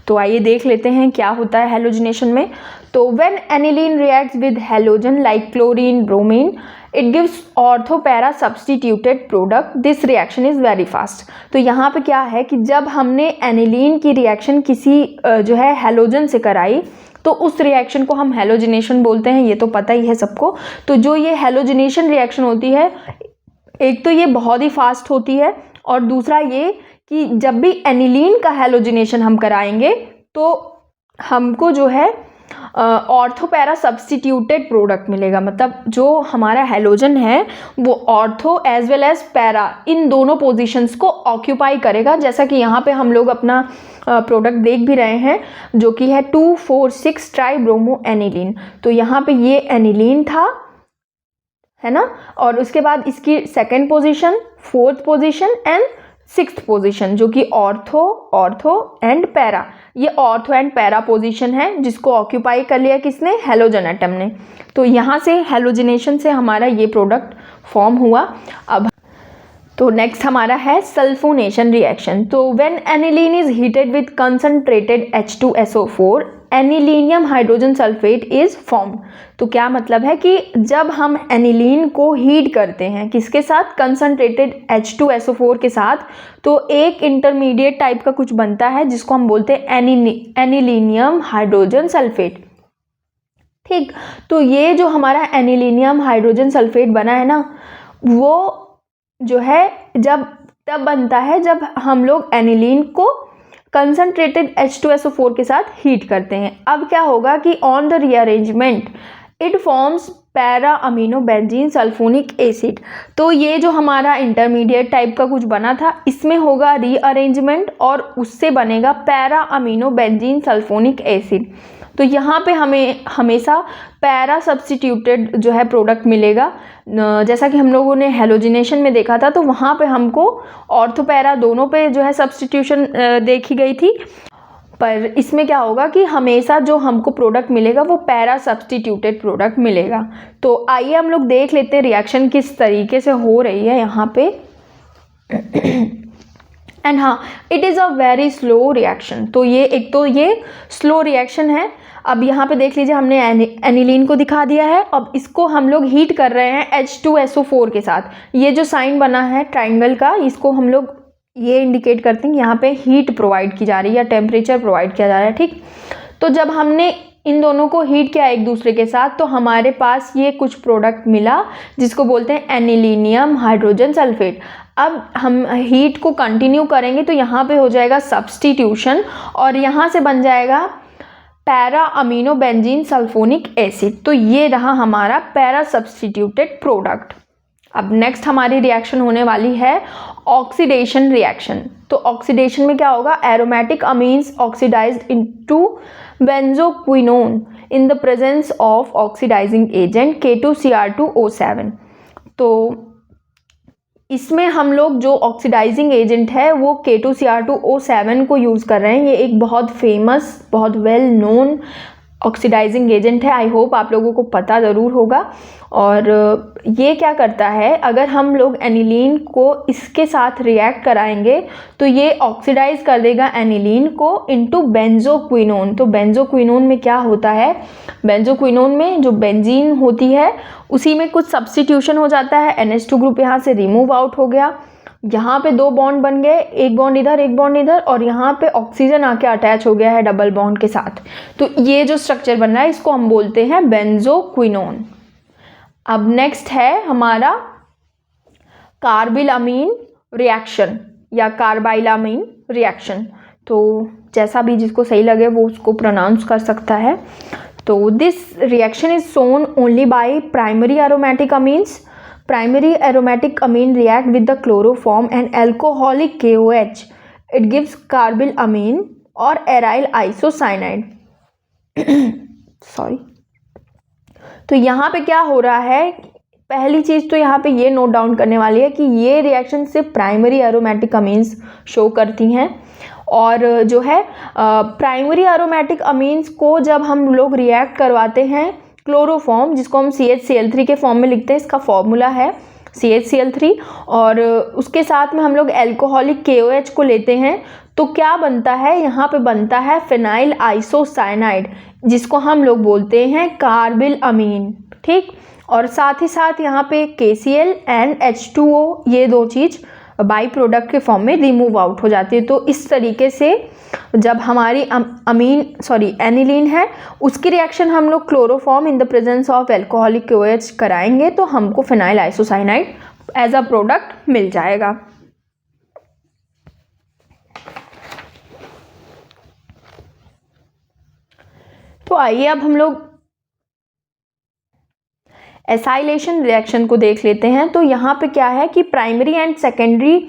तो आइए देख लेते हैं क्या होता है हैलोजिनेशन में। तो when aniline reacts with halogen like chlorine, bromine, it gives ortho para substituted product. This reaction is very fast. तो यहाँ पे क्या है कि जब हमने एनिलीन की रिएक्शन किसी जो है हैलोजन से कराई तो उस रिएक्शन को हम हैलोजिनेशन बोलते हैं, ये तो पता ही है सबको। तो जो ये हैलोजिनेशन रिएक्शन होती है, एक तो ये बहुत ही फास्ट होती है, और दूसरा ये कि जब भी एनिलीन का हैलोजिनेशन हम कराएंगे तो हमको जो है ऑर्थो पैरा सब्सटीट्यूटेड प्रोडक्ट मिलेगा। मतलब जो हमारा हैलोजन है वो ortho as well as para इन दोनों पोजीशंस को ऑक्यूपाई करेगा, जैसा कि यहाँ पे हम लोग अपना प्रोडक्ट देख भी रहे हैं जो कि है 2,4,6 ट्राइब्रोमो एनिलीन। तो यहाँ पे ये एनिलीन था, है ना, और उसके बाद इसकी second position, fourth position and sixth position जो कि ऑर्थो एंड पैरा, ये ऑर्थो एंड पैरा पोजीशन है जिसको ऑक्यूपाई कर लिया किसने, हैलोजन एटम ने। तो यहाँ से हैलोजिनेशन से हमारा ये प्रोडक्ट फॉर्म हुआ। अब तो नेक्स्ट हमारा है सल्फोनेशन रिएक्शन। तो when aniline is heated with concentrated H2SO4 anilinium hydrogen sulphate is form. तो क्या मतलब है कि जब हम एनिलीन को हीट करते हैं किसके साथ, कंसंट्रेटेड H2SO4 के साथ, तो एक इंटरमीडिएट टाइप का कुछ बनता है जिसको हम बोलते हैं एनिलीनियम हाइड्रोजन सल्फेट। ठीक, तो ये जो हमारा एनिलीनियम हाइड्रोजन सल्फेट बना है ना, वो जो है जब तब बनता है जब हम लोग एनिलीन को कंसंट्रेटेड H2SO4 के साथ हीट करते हैं। अब क्या होगा कि on the rearrangement it forms para amino benzene sulphonic acid. तो ये जो हमारा इंटरमीडिएट टाइप का कुछ बना था, इसमें होगा रीअरेंजमेंट और उससे बनेगा para amino benzene sulphonic acid. तो यहाँ पे हमें हमेशा पैरा सब्सटीट्यूटेड जो है प्रोडक्ट मिलेगा, जैसा कि हम लोगों ने हैलोजिनेशन में देखा था। तो वहाँ पे हमको ऑर्थो पैरा दोनों पे जो है सब्सटीट्यूशन देखी गई थी, पर इसमें क्या होगा कि हमेशा जो हमको प्रोडक्ट मिलेगा वो पैरा सब्स्टिट्यूटेड प्रोडक्ट मिलेगा। तो आइए हम लोग देख लेते हैं रिएक्शन किस तरीके से हो रही है यहाँ पे। एंड हाँ, it is a very slow reaction. तो ये एक तो ये स्लो रिएक्शन है। अब यहाँ पे देख लीजिए, हमने एनिलीन को दिखा दिया है। अब इसको हम लोग हीट कर रहे हैं H2SO4 के साथ। ये जो साइन बना है ट्राइंगल का, इसको हम लोग ये इंडिकेट करते हैं यहाँ पे हीट प्रोवाइड की जा रही है या टेम्परेचर प्रोवाइड किया जा रहा है, ठीक। तो जब हमने इन दोनों को हीट किया एक दूसरे के साथ, तो हमारे पास ये कुछ प्रोडक्ट मिला जिसको बोलते हैं एनिलीनियम हाइड्रोजन सल्फेट। अब हम हीट को कंटिन्यू करेंगे तो यहाँ पे हो जाएगा सब्स्टिट्यूशन और यहाँ से बन जाएगा para amino benzene sulphonic acid. तो ये रहा हमारा पैरा सब्स्टिट्यूटेड प्रोडक्ट। अब नेक्स्ट हमारी रिएक्शन होने वाली है ऑक्सीडेशन रिएक्शन। तो ऑक्सीडेशन में क्या होगा, aromatic amines oxidized into benzoquinone in the presence of oxidizing agent K2Cr2O7। तो इसमें हम लोग जो ऑक्सीडाइजिंग एजेंट है वो K2Cr2O7 को यूज़ कर रहे हैं। ये एक बहुत फेमस, बहुत वेल नोन ऑक्सीडाइजिंग एजेंट है। आई होप आप लोगों को पता ज़रूर होगा। और ये क्या करता है, अगर हम लोग एनिलीन को इसके साथ रिएक्ट कराएंगे तो ये ऑक्सीडाइज कर देगा एनिलीन को इनटू बेंजोक्विनोन। तो बेंजोक्विनोन में क्या होता है, बेंजोक्विनोन में जो बेंजीन होती है उसी में कुछ सब्स्टिट्यूशन हो जाता है। NH2 ग्रुप यहाँ से रिमूव आउट हो गया, यहाँ पे दो बॉन्ड बन गए, एक बॉन्ड इधर एक बॉन्ड इधर, और यहाँ पे ऑक्सीजन आके अटैच हो गया है डबल बॉन्ड के साथ। तो ये जो स्ट्रक्चर बन रहा है इसको हम बोलते हैं बेंजोक्विनोन। अब नेक्स्ट है हमारा कार्बिलामीन रिएक्शन या कार्बाइलामीन रिएक्शन। तो जैसा भी जिसको सही लगे वो उसको प्रोनाउंस कर सकता है। तो this reaction is shown only by primary aromatic amines. Primary aromatic amine react with the chloroform and alcoholic KOH. It gives carbylamine or aryl isocyanide. Sorry. तो यहाँ पे क्या हो रहा है, पहली चीज़ तो यहाँ पे ये नोट डाउन करने वाली है कि ये रिएक्शन सिर्फ प्राइमरी एरोमेटिक अमीन्स शो करती हैं। और जो है प्राइमरी एरोमेटिक अमीन्स को जब हम लोग रिएक्ट करवाते हैं क्लोरोफॉर्म, जिसको हम CHCl3 के फॉर्म में लिखते हैं, इसका फॉर्मूला है CHCl3, और उसके साथ में हम लोग एल्कोहलिक KOH को लेते हैं तो क्या बनता है, यहाँ पे बनता है फिनाइल आइसोसाइनाइड जिसको हम लोग बोलते हैं कार्बिलामीन, ठीक। और साथ ही साथ यहाँ पे KCl एंड H2O ये दो चीज़ बाई प्रोडक्ट के फॉर्म में रिमूव आउट हो जाती है। तो इस तरीके से जब हमारी एनिलीन है उसकी रिएक्शन हम लोग chloroform in the presence of alcoholic KOH कराएंगे तो हमको phenyl isocyanide as a product मिल जाएगा। तो आइए अब हम लोग एसाइलेशन रिएक्शन को देख लेते हैं। तो यहाँ पे क्या है कि primary and secondary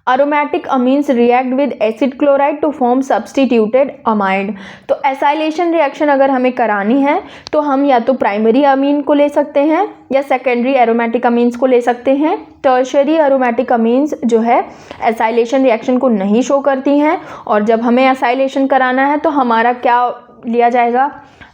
aromatic amines react with acid chloride to form substituted amide. तो एसाइलेशन रिएक्शन अगर हमें करानी है तो हम या तो प्राइमरी अमीन को ले सकते हैं या सेकेंडरी एरोमेटिक अमीन्स को ले सकते हैं। टर्शरी एरोमेटिक अमीन्स जो है एसाइलेशन रिएक्शन को नहीं शो करती हैं, और जब हमें एसाइलेशन कराना है तो हमारा क्या लिया जाएगा,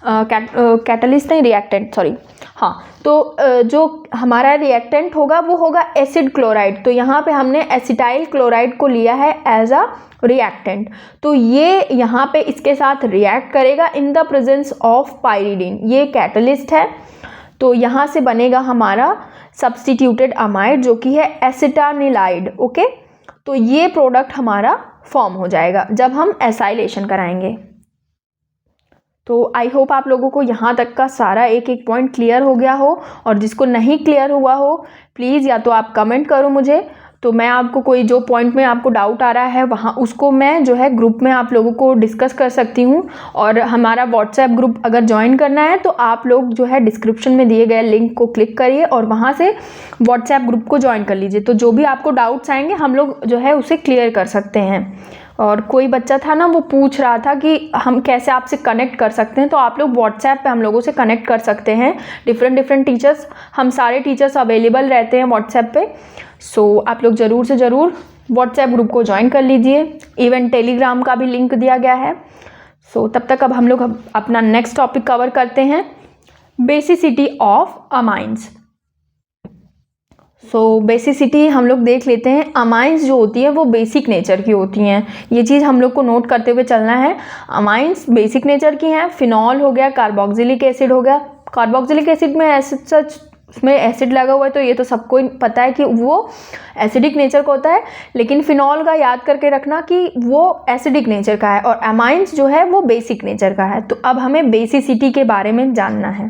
कैटलिस्ट नहीं, रिएक्टेंट, सॉरी, हाँ। तो जो हमारा रिएक्टेंट होगा वो होगा एसिड क्लोराइड। तो यहाँ पे हमने एसिटाइल क्लोराइड को लिया है एज अ रिएक्टेंट। तो ये यहाँ पे इसके साथ रिएक्ट करेगा इन द प्रेजेंस ऑफ पाइरिडीन, ये कैटलिस्ट है। तो यहाँ से बनेगा हमारा सब्स्टिट्यूटेड अमाइड जो कि है एसिटानिलाइड, ओके। तो ये प्रोडक्ट हमारा फॉर्म हो जाएगा जब हम एसाइलेशन कराएंगे। तो आई होप आप लोगों को यहाँ तक का सारा एक एक पॉइंट क्लियर हो गया हो, और जिसको नहीं क्लियर हुआ हो प्लीज़ या तो आप कमेंट करो मुझे, तो मैं आपको कोई जो पॉइंट में आपको डाउट आ रहा है वहाँ उसको मैं जो है ग्रुप में आप लोगों को डिस्कस कर सकती हूँ। और हमारा व्हाट्सएप ग्रुप अगर ज्वाइन करना है तो आप लोग जो है डिस्क्रिप्शन में दिए गए लिंक को क्लिक करिए और वहाँ से व्हाट्सएप ग्रुप को ज्वाइन कर लीजिए। तो जो भी आपको डाउट्स आएंगे हम लोग जो है उसे क्लियर कर सकते हैं। और कोई बच्चा था ना वो पूछ रहा था कि हम कैसे आपसे कनेक्ट कर सकते हैं, तो आप लोग व्हाट्सएप पे हम लोगों से कनेक्ट कर सकते हैं। डिफरेंट टीचर्स, हम सारे टीचर्स अवेलेबल रहते हैं व्हाट्सएप पे। सो आप लोग ज़रूर से ज़रूर व्हाट्सएप ग्रुप को ज्वाइन कर लीजिए। इवन टेलीग्राम का भी लिंक दिया गया है। तब तक अब हम लोग अपना नेक्स्ट टॉपिक कवर करते हैं, बेसिसिटी ऑफ अमाइंस। बेसिसिटी हम लोग देख लेते हैं। अमाइंस जो होती है वो बेसिक नेचर की होती हैं, ये चीज़ हम लोग को नोट करते हुए चलना है। अमाइंस बेसिक नेचर की हैं। फिनॉल हो गया, कार्बोक्सिलिक एसिड हो गया। कार्बोक्सिलिक एसिड में एसिड सच उसमें एसिड लगा हुआ है तो ये तो सबको पता है कि वो एसिडिक नेचर का होता है, लेकिन फिनॉल का याद करके रखना कि वो एसिडिक नेचर का है और अमाइंस जो है वो बेसिक नेचर का है। तो अब हमें बेसिसिटी के बारे में जानना है।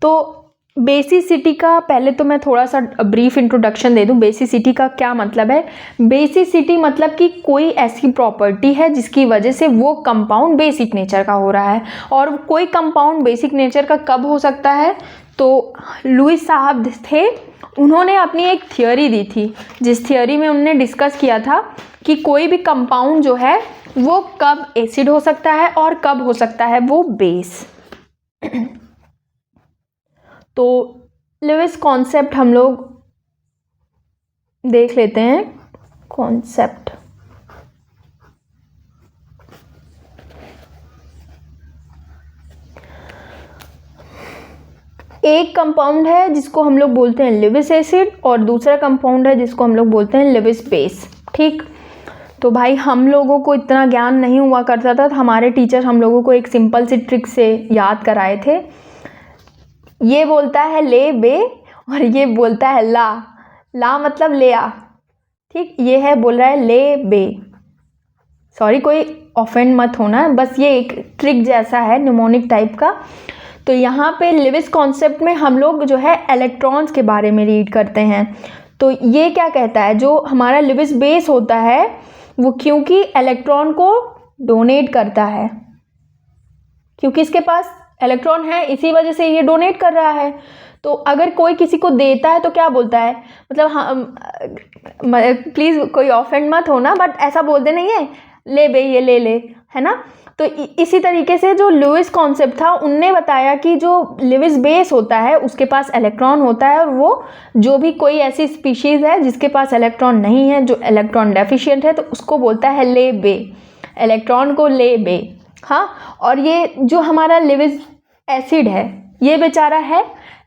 तो बेसिसिटी का पहले तो मैं थोड़ा सा ब्रीफ इंट्रोडक्शन दे दूं। बेसिसिटी का क्या मतलब है? बेसिसिटी मतलब कि कोई ऐसी प्रॉपर्टी है जिसकी वजह से वो कंपाउंड बेसिक नेचर का हो रहा है। और कोई कंपाउंड बेसिक नेचर का कब हो सकता है? तो लुईस साहब थे, उन्होंने अपनी एक थियोरी दी थी, जिस थियोरी में उन्होंने डिस्कस किया था कि कोई भी कंपाउंड जो है वो कब एसिड हो सकता है और कब हो सकता है वो बेस। तो लुईस कॉन्सेप्ट हम लोग देख लेते हैं। कॉन्सेप्ट एक कंपाउंड है जिसको हम लोग बोलते हैं लुईस एसिड और दूसरा कंपाउंड है जिसको हम लोग बोलते हैं लुईस बेस। ठीक, तो भाई हम लोगों को इतना ज्ञान नहीं हुआ करता था, तो हमारे टीचर हम लोगों को एक सिंपल सी ट्रिक से याद कराए थे। ये बोलता है ले बे और ये बोलता है ला। ला मतलब ले आ। ठीक, ये है बोल रहा है ले बे। सॉरी, कोई ऑफेंड मत होना, बस ये एक ट्रिक जैसा है निमोनिक टाइप का। तो यहाँ पे लुईस कॉन्सेप्ट में हम लोग जो है इलेक्ट्रॉन्स के बारे में रीड करते हैं। तो ये क्या कहता है, जो हमारा लुईस बेस होता है वो क्योंकि इलेक्ट्रॉन को डोनेट करता है, क्योंकि इसके पास इलेक्ट्रॉन है इसी वजह से ये डोनेट कर रहा है। तो अगर कोई किसी को देता है तो क्या बोलता है, मतलब हाँ, प्लीज़ कोई ऑफेंड मत होना, बट ऐसा बोलते नहीं है ले बे ये ले ले, है ना। तो इसी तरीके से जो लुईस कॉन्सेप्ट था उनने बताया कि जो लुईस बेस होता है उसके पास इलेक्ट्रॉन होता है, और वो जो भी कोई ऐसी स्पीशीज़ है जिसके पास इलेक्ट्रॉन नहीं है, जो इलेक्ट्रॉन डेफिशिएंट है, तो उसको बोलता है ले बे, इलेक्ट्रॉन को ले बे। हाँ, और ये जो हमारा लुईस एसिड है ये बेचारा है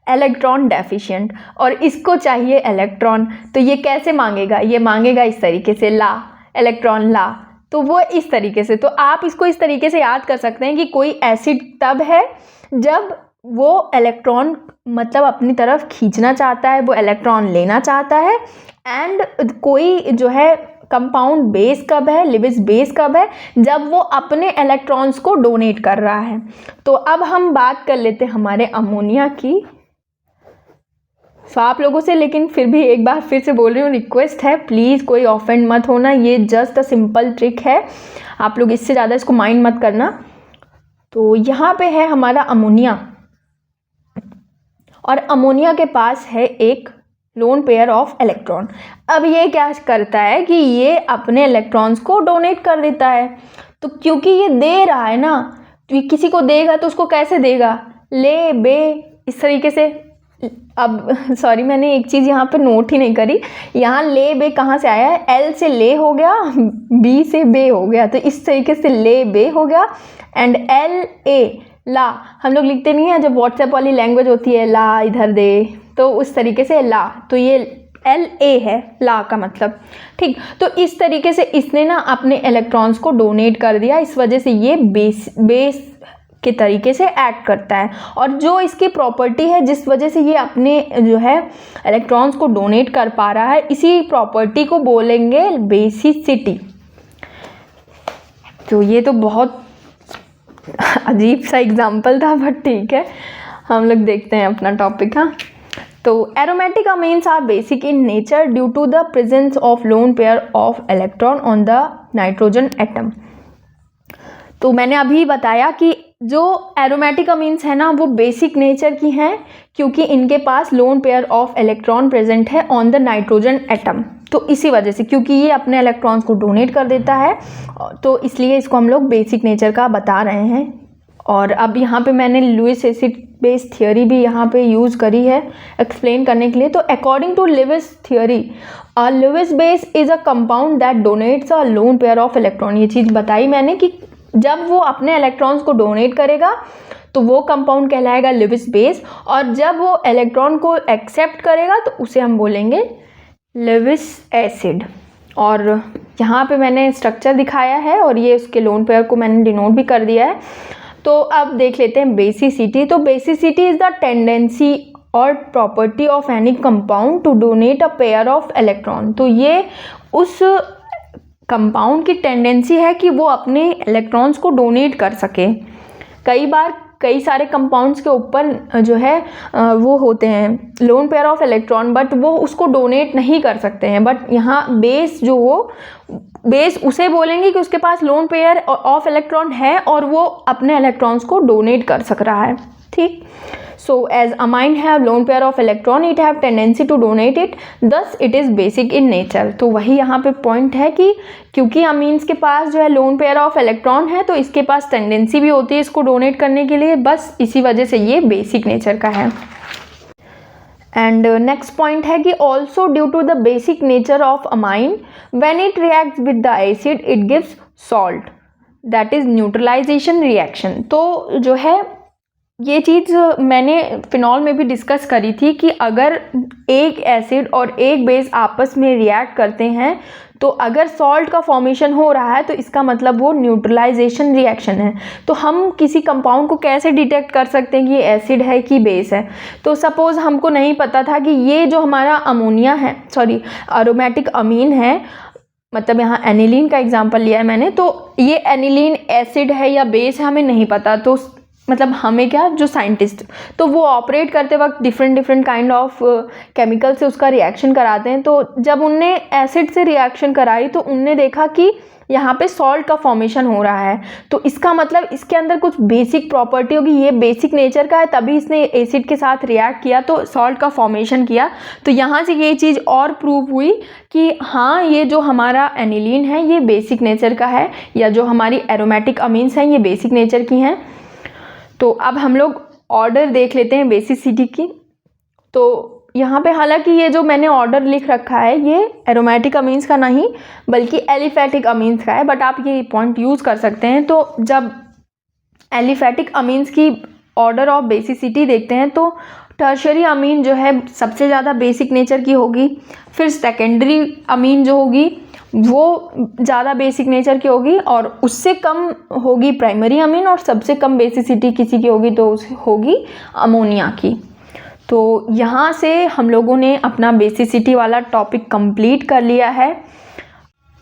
इलेक्ट्रॉन डेफिशिएंट और इसको चाहिए इलेक्ट्रॉन। तो ये कैसे मांगेगा? ये मांगेगा इस तरीके से, ला इलेक्ट्रॉन ला। तो वो इस तरीके से, तो आप इसको इस तरीके से याद कर सकते हैं कि कोई एसिड तब है जब वो इलेक्ट्रॉन मतलब अपनी तरफ खींचना चाहता है, वो इलेक्ट्रॉन लेना चाहता है। एंड कोई जो है कंपाउंड बेस कब है, लुईस बेस कब है, जब वो अपने इलेक्ट्रॉन्स को डोनेट कर रहा है। तो अब हम बात कर लेते हैं हमारे अमोनिया की। आप लोगों से, लेकिन फिर भी एक बार फिर से बोल रही हूँ, रिक्वेस्ट है प्लीज़ कोई ऑफेंड मत होना, ये जस्ट अ सिंपल ट्रिक है, आप लोग इससे ज़्यादा इसको माइंड मत करना। तो यहाँ पे है हमारा अमोनिया, और अमोनिया के पास है एक लोन पेयर ऑफ इलेक्ट्रॉन। अब ये क्या करता है कि ये अपने इलेक्ट्रॉन्स को डोनेट कर देता है। तो क्योंकि ये दे रहा है ना, तो ये किसी को देगा तो उसको कैसे देगा, ले बे, इस तरीके से। अब सॉरी, मैंने एक चीज़ यहाँ पे नोट ही नहीं करी, यहाँ ले बे कहाँ से आया है, एल से ले हो गया, बी से बे हो गया, तो इस तरीके से ले बे हो गया। एंड एल ए ला हम लोग लिखते नहीं है, जब व्हाट्सएप वाली लैंग्वेज होती है ला इधर दे, तो उस तरीके से ला, तो ये एल ए है ला का मतलब। ठीक, तो इस तरीके से इसने ना अपने इलेक्ट्रॉन्स को डोनेट कर दिया, इस वजह से ये बेस के तरीके से एक्ट करता है। और जो इसकी प्रॉपर्टी है जिस वजह से ये अपने जो है इलेक्ट्रॉन्स को डोनेट कर पा रहा है, इसी प्रॉपर्टी को बोलेंगे बेसिसिटी। तो ये तो बहुत अजीब सा एग्जाम्पल था, बट ठीक है, हम लोग देखते हैं अपना टॉपिक। हाँ, तो aromatic amines are basic in nature due to the presence of lone pair of electron on the nitrogen atom. तो मैंने अभी बताया कि जो एरोमेटिक अमीन्स है ना वो बेसिक नेचर की हैं, क्योंकि इनके पास lone pair of electron present है ऑन द नाइट्रोजन एटम। तो इसी वजह से, क्योंकि ये अपने इलेक्ट्रॉन्स को डोनेट कर देता है, तो इसलिए इसको हम लोग बेसिक नेचर का बता रहे हैं। और अब यहाँ पे मैंने लुईस एसिड बेस थियोरी भी यहाँ पे यूज़ करी है एक्सप्लेन करने के लिए। तो according to Lewis theory, a Lewis base is a compound that donates a lone pair of electron. ये चीज़ बताई मैंने कि जब वो अपने इलेक्ट्रॉन्स को डोनेट करेगा तो वो कंपाउंड कहलाएगा लिविस बेस, और जब वो इलेक्ट्रॉन को एक्सेप्ट करेगा तो उसे हम बोलेंगे लिविस एसिड। और यहाँ पे मैंने स्ट्रक्चर दिखाया है और ये उसके लोन पेयर को मैंने डिनोट भी कर दिया है। तो अब देख लेते हैं बेसिसिटी। तो बेसिसिटी इज द टेंडेंसी और property of any compound to donate a pair of electron. तो ये उस कंपाउंड की टेंडेंसी है कि वो अपने इलेक्ट्रॉन्स को डोनेट कर सके। कई बार कई सारे कंपाउंड्स के ऊपर जो है वो होते हैं loan pair of electron, but वो उसको डोनेट नहीं कर सकते हैं। बट यहाँ बेस जो हो, बेस उसे बोलेंगे कि उसके पास लोन पेयर ऑफ इलेक्ट्रॉन है और वो अपने इलेक्ट्रॉन्स को डोनेट कर सक रहा है। ठीक, so as amine have lone pair of electron, it have tendency to donate it, thus it is basic in nature। तो वही यहाँ पे पॉइंट है कि क्योंकि अमीन्स के पास जो है लोन पेयर ऑफ इलेक्ट्रॉन है तो इसके पास टेंडेंसी भी होती है इसको डोनेट करने के लिए, बस इसी वजह से ये बेसिक नेचर का है। एंड नेक्स्ट पॉइंट है कि also due to the basic nature of amine when it reacts with the acid it gives salt, that is neutralization reaction. तो जो है ये चीज़ मैंने फिनॉल में भी डिस्कस करी थी कि अगर एक एसिड और एक बेस आपस में रिएक्ट करते हैं तो अगर सॉल्ट का फॉर्मेशन हो रहा है तो इसका मतलब वो न्यूट्रलाइजेशन रिएक्शन है। तो हम किसी कंपाउंड को कैसे डिटेक्ट कर सकते हैं कि ये एसिड है कि बेस है। तो सपोज़ हमको नहीं पता था कि ये जो हमारा अमोनिया है, सॉरी एरोमेटिक अमीन है, मतलब यहाँ एनिलीन का एग्जांपल लिया है मैंने, तो ये एनिलीन एसिड है या बेस है हमें नहीं पता। तो मतलब हमें क्या, जो साइंटिस्ट तो वो ऑपरेट करते वक्त डिफरेंट काइंड ऑफ केमिकल से उसका रिएक्शन कराते हैं। तो जब उनने एसिड से रिएक्शन कराई तो उनने देखा कि यहाँ पे सॉल्ट का फॉर्मेशन हो रहा है, तो इसका मतलब इसके अंदर कुछ बेसिक प्रॉपर्टी होगी, ये बेसिक नेचर का है, तभी इसने एसिड के साथ रिएक्ट किया तो सॉल्ट का फॉर्मेशन किया। तो यहाँ से ये चीज़ और प्रूव हुई कि हाँ, ये जो हमारा एनिलीन है ये बेसिक नेचर का है, या जो हमारी एरोमेटिक अमीन्स हैं ये बेसिक नेचर की हैं। तो अब हम लोग ऑर्डर देख लेते हैं बेसिसिटी की। तो यहाँ पे हालांकि ये जो मैंने ऑर्डर लिख रखा है ये एरोमेटिक अमीन्स का नहीं बल्कि एलिफेटिक अमीन्स का है, बट आप ये पॉइंट यूज़ कर सकते हैं। तो जब एलिफेटिक अमीन्स की ऑर्डर ऑफ बेसिसिटी देखते हैं तो टर्शरी अमीन जो है सबसे ज़्यादा बेसिक नेचर की होगी, फिर सेकेंडरी अमीन जो होगी वो ज़्यादा बेसिक नेचर की होगी, और उससे कम होगी प्राइमरी अमीन, और सबसे कम बेसिसिटी किसी की होगी तो होगी अमोनिया की। तो यहाँ से हम लोगों ने अपना बेसिसिटी वाला टॉपिक कंप्लीट कर लिया है।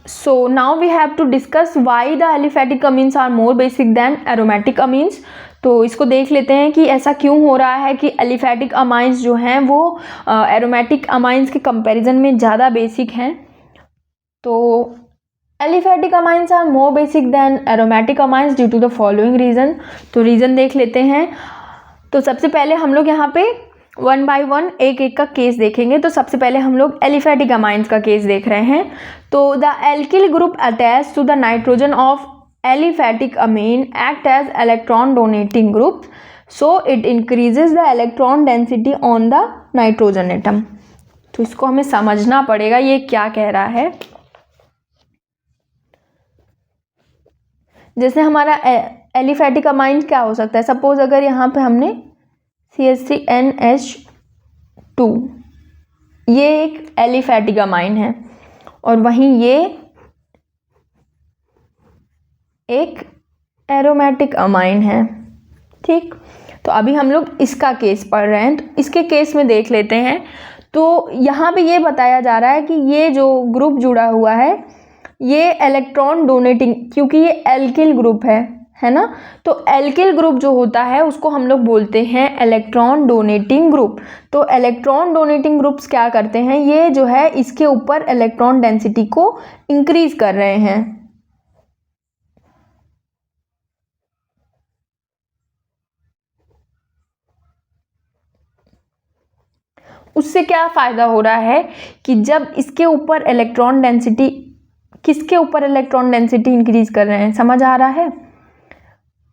So now we have to discuss why the aliphatic amines are more basic than aromatic amines. तो इसको देख लेते हैं कि ऐसा क्यों हो रहा है कि एलिफेटिक अमाइंस जो हैं वो एरोमेटिक अमाइंस के कंपैरिजन में ज़्यादा बेसिक हैं। तो aliphatic amines are more basic than aromatic amines due to the following reason. तो रीज़न देख लेते हैं। तो सबसे पहले हम लोग यहाँ पे वन बाय वन एक एक का केस देखेंगे। तो सबसे पहले हम लोग एलिफेटिक अमाइंस का केस देख रहे हैं। तो the alkyl group attach to the nitrogen of aliphatic amine act as electron donating group, so it increases the electron density on the nitrogen atom. तो इसको हमें समझना पड़ेगा ये क्या कह रहा है। जैसे हमारा एलिफेटिक अमाइन क्या हो सकता है, सपोज अगर यहाँ पे हमने CH3NH2 ये एक एलिफेटिक अमाइन है और वहीं ये एक एरोमेटिक अमाइन है। ठीक, तो अभी हम लोग इसका केस पढ़ रहे हैं। तो इसके केस में देख लेते हैं। तो यहाँ पे ये बताया जा रहा है कि ये जो ग्रुप जुड़ा हुआ है ये इलेक्ट्रॉन डोनेटिंग, क्योंकि ये एल्किल ग्रुप है ना। तो एल्किल ग्रुप जो होता है उसको हम लोग बोलते हैं इलेक्ट्रॉन डोनेटिंग ग्रुप। तो इलेक्ट्रॉन डोनेटिंग ग्रुप्स क्या करते हैं, ये जो है इसके ऊपर इलेक्ट्रॉन डेंसिटी को इंक्रीज कर रहे हैं। उससे क्या फ़ायदा हो रहा है कि जब इसके ऊपर इलेक्ट्रॉन डेंसिटी, किसके ऊपर इलेक्ट्रॉन डेंसिटी इंक्रीज कर रहे हैं, समझ आ रहा है।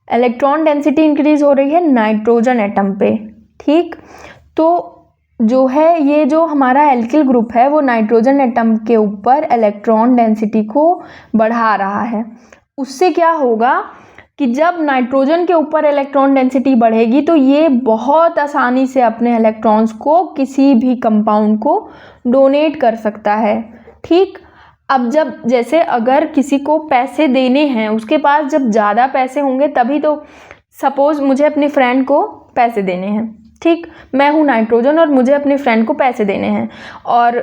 इलेक्ट्रॉन डेंसिटी इंक्रीज हो रही है नाइट्रोजन एटम पे। ठीक, तो जो है ये जो हमारा एल्किल ग्रुप है वो नाइट्रोजन एटम के ऊपर इलेक्ट्रॉन डेंसिटी को बढ़ा रहा है। उससे क्या होगा कि जब नाइट्रोजन के ऊपर इलेक्ट्रॉन डेंसिटी बढ़ेगी तो ये बहुत आसानी से अपने इलेक्ट्रॉन्स को किसी भी कंपाउंड को डोनेट कर सकता है। ठीक, अब जब जैसे अगर किसी को पैसे देने हैं, उसके पास जब ज़्यादा पैसे होंगे तभी तो, सपोज़ मुझे अपने फ्रेंड को पैसे देने हैं, ठीक, मैं हूँ नाइट्रोजन और मुझे अपने फ्रेंड को पैसे देने हैं, और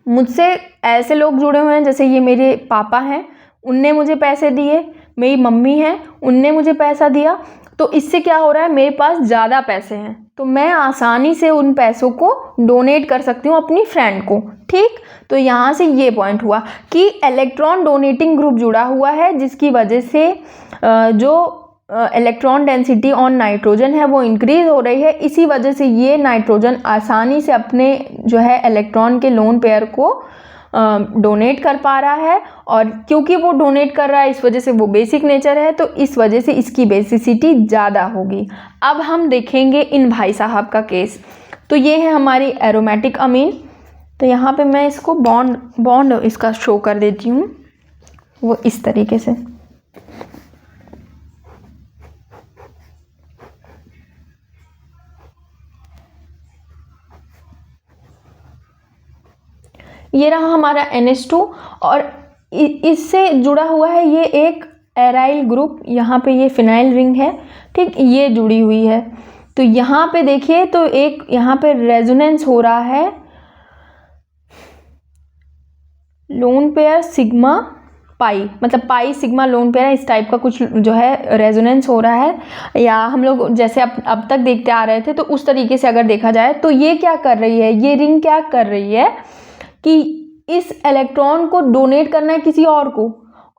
मुझसे ऐसे लोग जुड़े हुए हैं, जैसे ये मेरे पापा हैं, उनने मुझे पैसे दिए, मेरी मम्मी है, उनने मुझे पैसा दिया, तो इससे क्या हो रहा है, मेरे पास ज़्यादा पैसे हैं तो मैं आसानी से उन पैसों को डोनेट कर सकती हूँ अपनी फ्रेंड को। ठीक, तो यहाँ से ये पॉइंट हुआ कि इलेक्ट्रॉन डोनेटिंग ग्रुप जुड़ा हुआ है, जिसकी वजह से जो इलेक्ट्रॉन डेंसिटी ऑन नाइट्रोजन है वो इंक्रीज हो रही है। इसी वजह से ये नाइट्रोजन आसानी से अपने जो है इलेक्ट्रॉन के लोन पेयर को डोनेट कर पा रहा है, और क्योंकि वो डोनेट कर रहा है इस वजह से वो बेसिक नेचर है, तो इस वजह से इसकी बेसिसिटी ज़्यादा होगी। अब हम देखेंगे इन भाई साहब का केस। तो ये है हमारी एरोमेटिक अमीन। तो यहाँ पे मैं इसको बॉन्ड इसका शो कर देती हूँ, वो इस तरीके से। ये रहा हमारा NH2 और इससे जुड़ा हुआ है ये एक एराइल ग्रुप, यहाँ पे ये फिनाइल रिंग है, ठीक, ये जुड़ी हुई है। तो यहाँ पे देखिए, तो एक यहाँ पे रेजोनेंस हो रहा है, लोन पेयर सिग्मा पाई, मतलब पाई सिग्मा लोन पेयर, इस टाइप का कुछ जो है रेजोनेंस हो रहा है, या हम लोग जैसे अब तक देखते आ रहे थे तो उस तरीके से अगर देखा जाए तो ये क्या कर रही है, ये रिंग क्या कर रही है कि इस इलेक्ट्रॉन को डोनेट करना है किसी और को,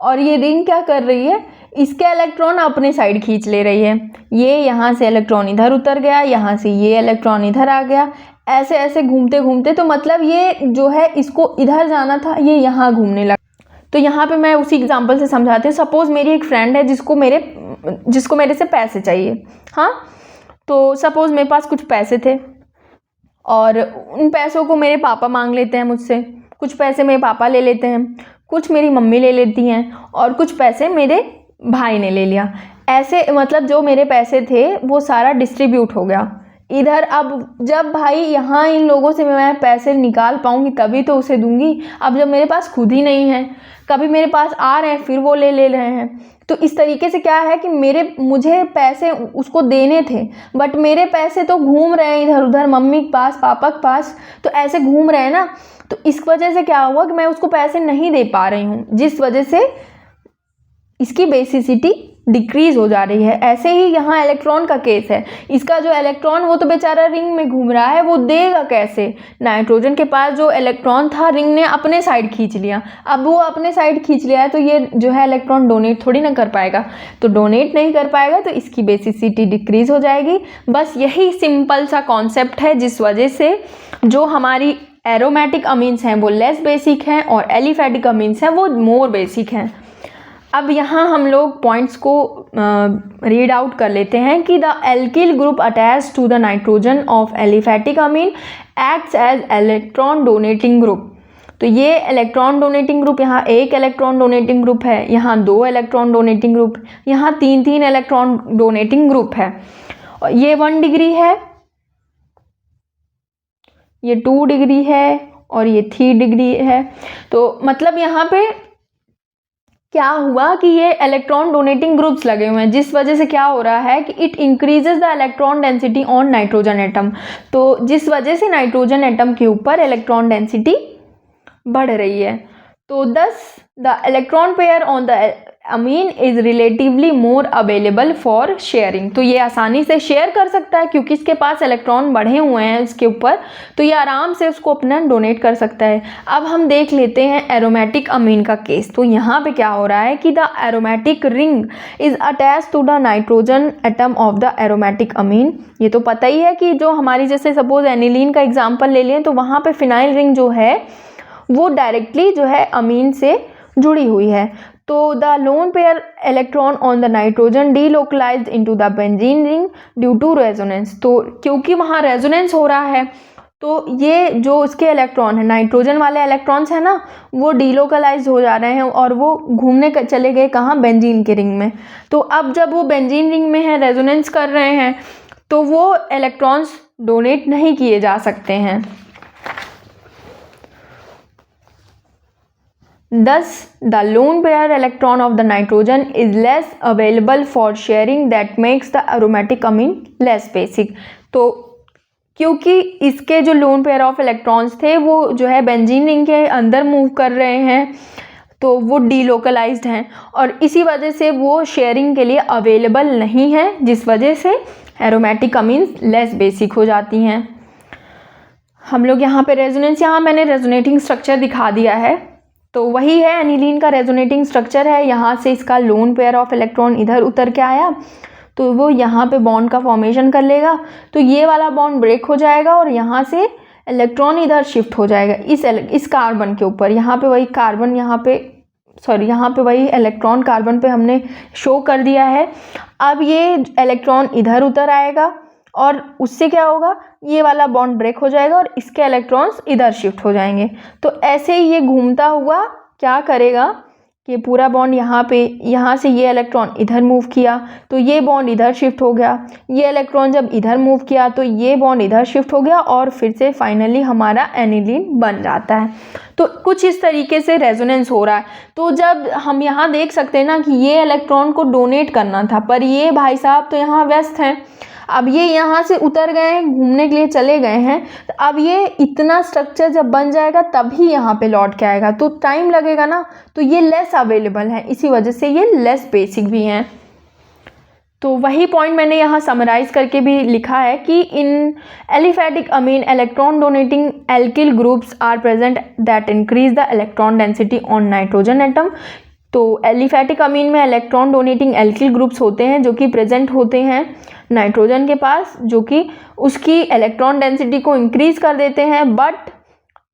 और ये रिंग क्या कर रही है, इसके इलेक्ट्रॉन अपने साइड खींच ले रही है। ये यहाँ से इलेक्ट्रॉन इधर उतर गया, यहाँ से ये इलेक्ट्रॉन इधर आ गया, ऐसे ऐसे घूमते घूमते, तो मतलब ये जो है इसको इधर जाना था, ये यहाँ घूमने लगा। तो यहाँ पे मैं उसी एग्जांपल से समझाती हूँ। सपोज़ मेरी एक फ्रेंड है जिसको मेरे से पैसे चाहिए, हाँ, तो सपोज़ मेरे पास कुछ पैसे थे और उन पैसों को मेरे पापा मांग लेते हैं मुझसे, कुछ पैसे मेरे पापा ले लेते हैं, कुछ मेरी मम्मी ले लेती हैं, और कुछ पैसे मेरे भाई ने ले लिया। ऐसे मतलब जो मेरे पैसे थे वो सारा डिस्ट्रीब्यूट हो गया इधर। अब जब भाई यहाँ इन लोगों से मैं पैसे निकाल पाऊँगी तभी तो उसे दूंगी। अब जब मेरे पास खुद ही नहीं है, कभी मेरे पास आ रहे हैं फिर वो ले रहे हैं, तो इस तरीके से क्या है कि मुझे पैसे उसको देने थे, बट मेरे पैसे तो घूम रहे हैं इधर उधर, मम्मी के पास, पापा के पास, तो ऐसे घूम रहे हैं ना। तो इस वजह से क्या हुआ कि मैं उसको पैसे नहीं दे पा रही हूँ, जिस वजह से इसकी बेसिसिटी डिक्रीज हो जा रही है। ऐसे ही यहाँ इलेक्ट्रॉन का केस है। इसका जो इलेक्ट्रॉन वो तो बेचारा रिंग में घूम रहा है, वो देगा कैसे? नाइट्रोजन के पास जो इलेक्ट्रॉन था रिंग ने अपने साइड खींच लिया। अब वो अपने साइड खींच लिया है तो ये जो है इलेक्ट्रॉन डोनेट थोड़ी ना कर पाएगा, तो डोनेट नहीं कर पाएगा तो इसकी बेसिसिटी डिक्रीज हो जाएगी। बस यही सिंपल सा कॉन्सेप्ट है जिस वजह से जो हमारी एरोमेटिक अमीन्स हैं वो लेस बेसिक हैं और एलिफेटिक अमीन्स हैं वो मोर बेसिक हैं। अब यहाँ हम लोग पॉइंट्स को रीड आउट कर लेते हैं कि the alkyl group attach to the nitrogen of aliphatic amine acts as electron donating group. तो ये इलेक्ट्रॉन डोनेटिंग ग्रुप, यहाँ एक इलेक्ट्रॉन डोनेटिंग ग्रुप है, यहाँ 2 इलेक्ट्रॉन डोनेटिंग ग्रुप, यहाँ 3 इलेक्ट्रॉन डोनेटिंग ग्रुप है। और ये 1 डिग्री है, ये 2 डिग्री है और ये 3 डिग्री है। तो मतलब यहाँ पे क्या हुआ कि ये इलेक्ट्रॉन डोनेटिंग ग्रुप्स लगे हुए हैं, जिस वजह से क्या हो रहा है कि it increases the electron density on nitrogen atom. तो जिस वजह से नाइट्रोजन एटम के ऊपर इलेक्ट्रॉन डेंसिटी बढ़ रही है। तो thus the electron pair on the amine is relatively more available for sharing. तो ये आसानी से शेयर कर सकता है क्योंकि इसके पास इलेक्ट्रॉन बढ़े हुए हैं इसके ऊपर, तो ये आराम से उसको अपना डोनेट कर सकता है। अब हम देख लेते हैं एरोमेटिक अमीन का केस। तो यहाँ पे क्या हो रहा है कि the aromatic ring is attach to the nitrogen atom of the aromatic amine. ये तो पता ही है कि जो हमारी जैसे सपोज एनिलीन का एग्जाम्पल ले लें तो वहाँ पर फिनाइल रिंग जो है वो डायरेक्टली जो है अमीन से जुड़ी हुई है। तो the lone pair electron on the nitrogen delocalized into the benzene ring due to resonance. तो क्योंकि वहाँ रेजोनेंस हो रहा है तो ये जो इसके इलेक्ट्रॉन है, नाइट्रोजन वाले इलेक्ट्रॉन्स है ना, वो डीलोकलाइज हो जा रहे हैं और वो घूमने चले गए कहाँ, बेंजीन के रिंग में। तो अब जब वो बेंजीन रिंग में है, रेजोनेंस कर रहे हैं, तो वो इलेक्ट्रॉन्स डोनेट नहीं किए जा सकते हैं। Thus, the lone pair electron of the nitrogen is less available for sharing, that makes the aromatic amine less basic। तो क्योंकि इसके जो लोन पेयर ऑफ इलेक्ट्रॉन्स थे वो जो है बेंजीन रिंग के अंदर मूव कर रहे हैं, तो वो डीलोकलाइज्ड हैं और इसी वजह से वो शेयरिंग के लिए अवेलेबल नहीं है, जिस वजह से एरोमेटिक अमीन्स लेस बेसिक हो जाती हैं। हम लोग यहाँ पे रेजोनेंस, यहाँ मैंने रेजोनेटिंग स्ट्रक्चर दिखा दिया है, तो वही है एनिलीन का रेजोनेटिंग स्ट्रक्चर है। यहाँ से इसका लोन पेयर ऑफ इलेक्ट्रॉन इधर उतर के आया तो वो यहाँ पे बॉन्ड का फॉर्मेशन कर लेगा, तो ये वाला बॉन्ड ब्रेक हो जाएगा और यहाँ से इलेक्ट्रॉन इधर शिफ्ट हो जाएगा इस कार्बन के ऊपर। यहाँ पे वही कार्बन, यहाँ पे वही इलेक्ट्रॉन कार्बन पे हमने शो कर दिया है। अब ये इलेक्ट्रॉन इधर उतर आएगा और उससे क्या होगा, ये वाला बॉन्ड ब्रेक हो जाएगा और इसके इलेक्ट्रॉन्स इधर शिफ्ट हो जाएंगे। तो ऐसे ही ये घूमता हुआ क्या करेगा कि पूरा बॉन्ड यहाँ से ये इलेक्ट्रॉन इधर मूव किया तो ये बॉन्ड इधर शिफ्ट हो गया, ये इलेक्ट्रॉन जब इधर मूव किया तो ये बॉन्ड इधर शिफ्ट हो गया और फिर से फाइनली हमारा एनिलीन बन जाता है। तो कुछ इस तरीके से रेजोनेंस हो रहा है। तो जब हम यहाँ देख सकते हैं ना कि ये इलेक्ट्रॉन को डोनेट करना था, पर ये भाई साहब तो यहाँ व्यस्त हैं, अब ये यहाँ से उतर गए हैं, घूमने के लिए चले गए हैं, तो अब ये इतना स्ट्रक्चर जब बन जाएगा तभी यहाँ पे लौट के आएगा, तो टाइम लगेगा ना, तो ये लेस अवेलेबल है, इसी वजह से ये लेस बेसिक भी हैं। तो वही पॉइंट मैंने यहाँ समराइज करके भी लिखा है कि in aliphatic amine electron donating alkyl groups are present that increase the electron density on nitrogen atom. तो एलिफैटिक अमीन में इलेक्ट्रॉन डोनेटिंग एल्किल ग्रुप्स होते हैं जो कि प्रेजेंट होते हैं नाइट्रोजन के पास, जो कि उसकी इलेक्ट्रॉन डेंसिटी को इंक्रीज कर देते हैं। But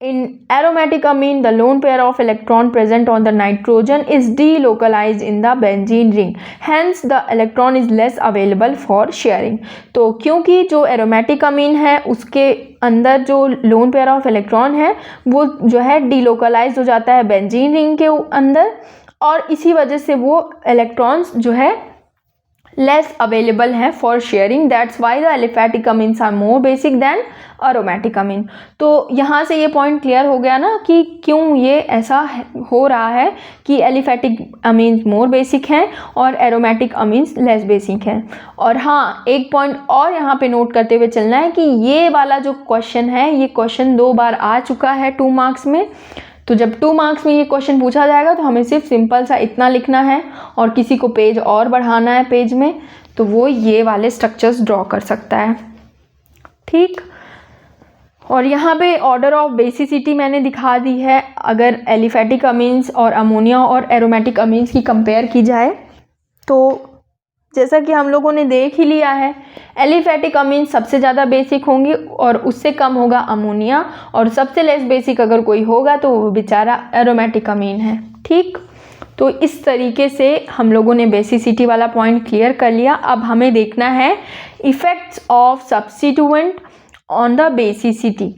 in aromatic amine the lone pair of electron present on the nitrogen is delocalized in the benzene ring, hence the electron is less available for sharing. तो क्योंकि जो एरोमेटिक अमीन है उसके अंदर जो लोन पेयर ऑफ इलेक्ट्रॉन है वो जो है डीलोकलाइज हो जाता है बेंजीन रिंग के अंदर, और इसी वजह से वो इलेक्ट्रॉन्स जो है लेस अवेलेबल हैं for sharing. That's why the aliphatic amines are more basic than aromatic amine. तो यहाँ से ये पॉइंट क्लियर हो गया ना कि क्यों ये ऐसा हो रहा है कि एलिफैटिक अमीन्स मोर बेसिक हैं और एरोमेटिक अमीन्स लेस बेसिक हैं। और हाँ, एक पॉइंट और यहाँ पे नोट करते हुए चलना है कि ये वाला जो क्वेश्चन है, ये क्वेश्चन 2 बार आ चुका है 2 मार्क्स में। तो जब 2 मार्क्स में ये क्वेश्चन पूछा जाएगा तो हमें सिर्फ सिंपल सा इतना लिखना है, और किसी को पेज और बढ़ाना है पेज में तो वो ये वाले स्ट्रक्चर्स ड्रॉ कर सकता है। ठीक, और यहाँ पे ऑर्डर ऑफ बेसिसिटी मैंने दिखा दी है। अगर एलिफैटिक अमीन्स और अमोनिया और एरोमेटिक अमीन्स की कंपेयर की जाए तो जैसा कि हम लोगों ने देख ही लिया है, एलिफैटिक अमीन सबसे ज़्यादा बेसिक होंगी और उससे कम होगा अमोनिया, और सबसे लेस बेसिक अगर कोई होगा तो वो बेचारा एरोमेटिक अमीन है। ठीक, तो इस तरीके से हम लोगों ने बेसिसिटी वाला पॉइंट क्लियर कर लिया। अब हमें देखना है effects of substituent on the basicity,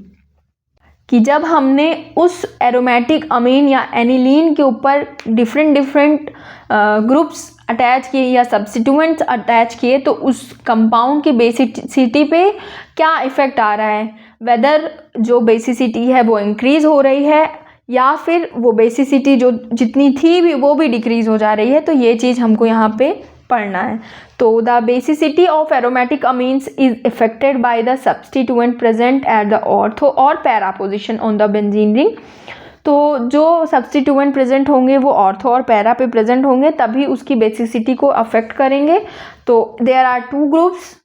कि जब हमने उस एरोमेटिक अमीन या एनिलीन के ऊपर डिफरेंट ग्रुप्स अटैच किए या सब्स्टिट्यूएंट्स अटैच किए तो उस कंपाउंड की बेसिसिटी पे क्या इफ़ेक्ट आ रहा है, वेदर जो बेसिसिटी है वो इंक्रीज़ हो रही है या फिर वो बेसिसिटी जो जितनी थी भी वो भी डिक्रीज़ हो जा रही है। तो ये चीज़ हमको यहाँ पे पढ़ना है। तो the basicity of aromatic amines is affected by the substituent present at the ortho और para position on the benzene ring. तो जो सब्स्टिट्यूएंट प्रेजेंट होंगे वो ऑर्थो और पैरा पे प्रेजेंट होंगे, तभी उसकी बेसिसिटी को अफेक्ट करेंगे। तो there are 2 groups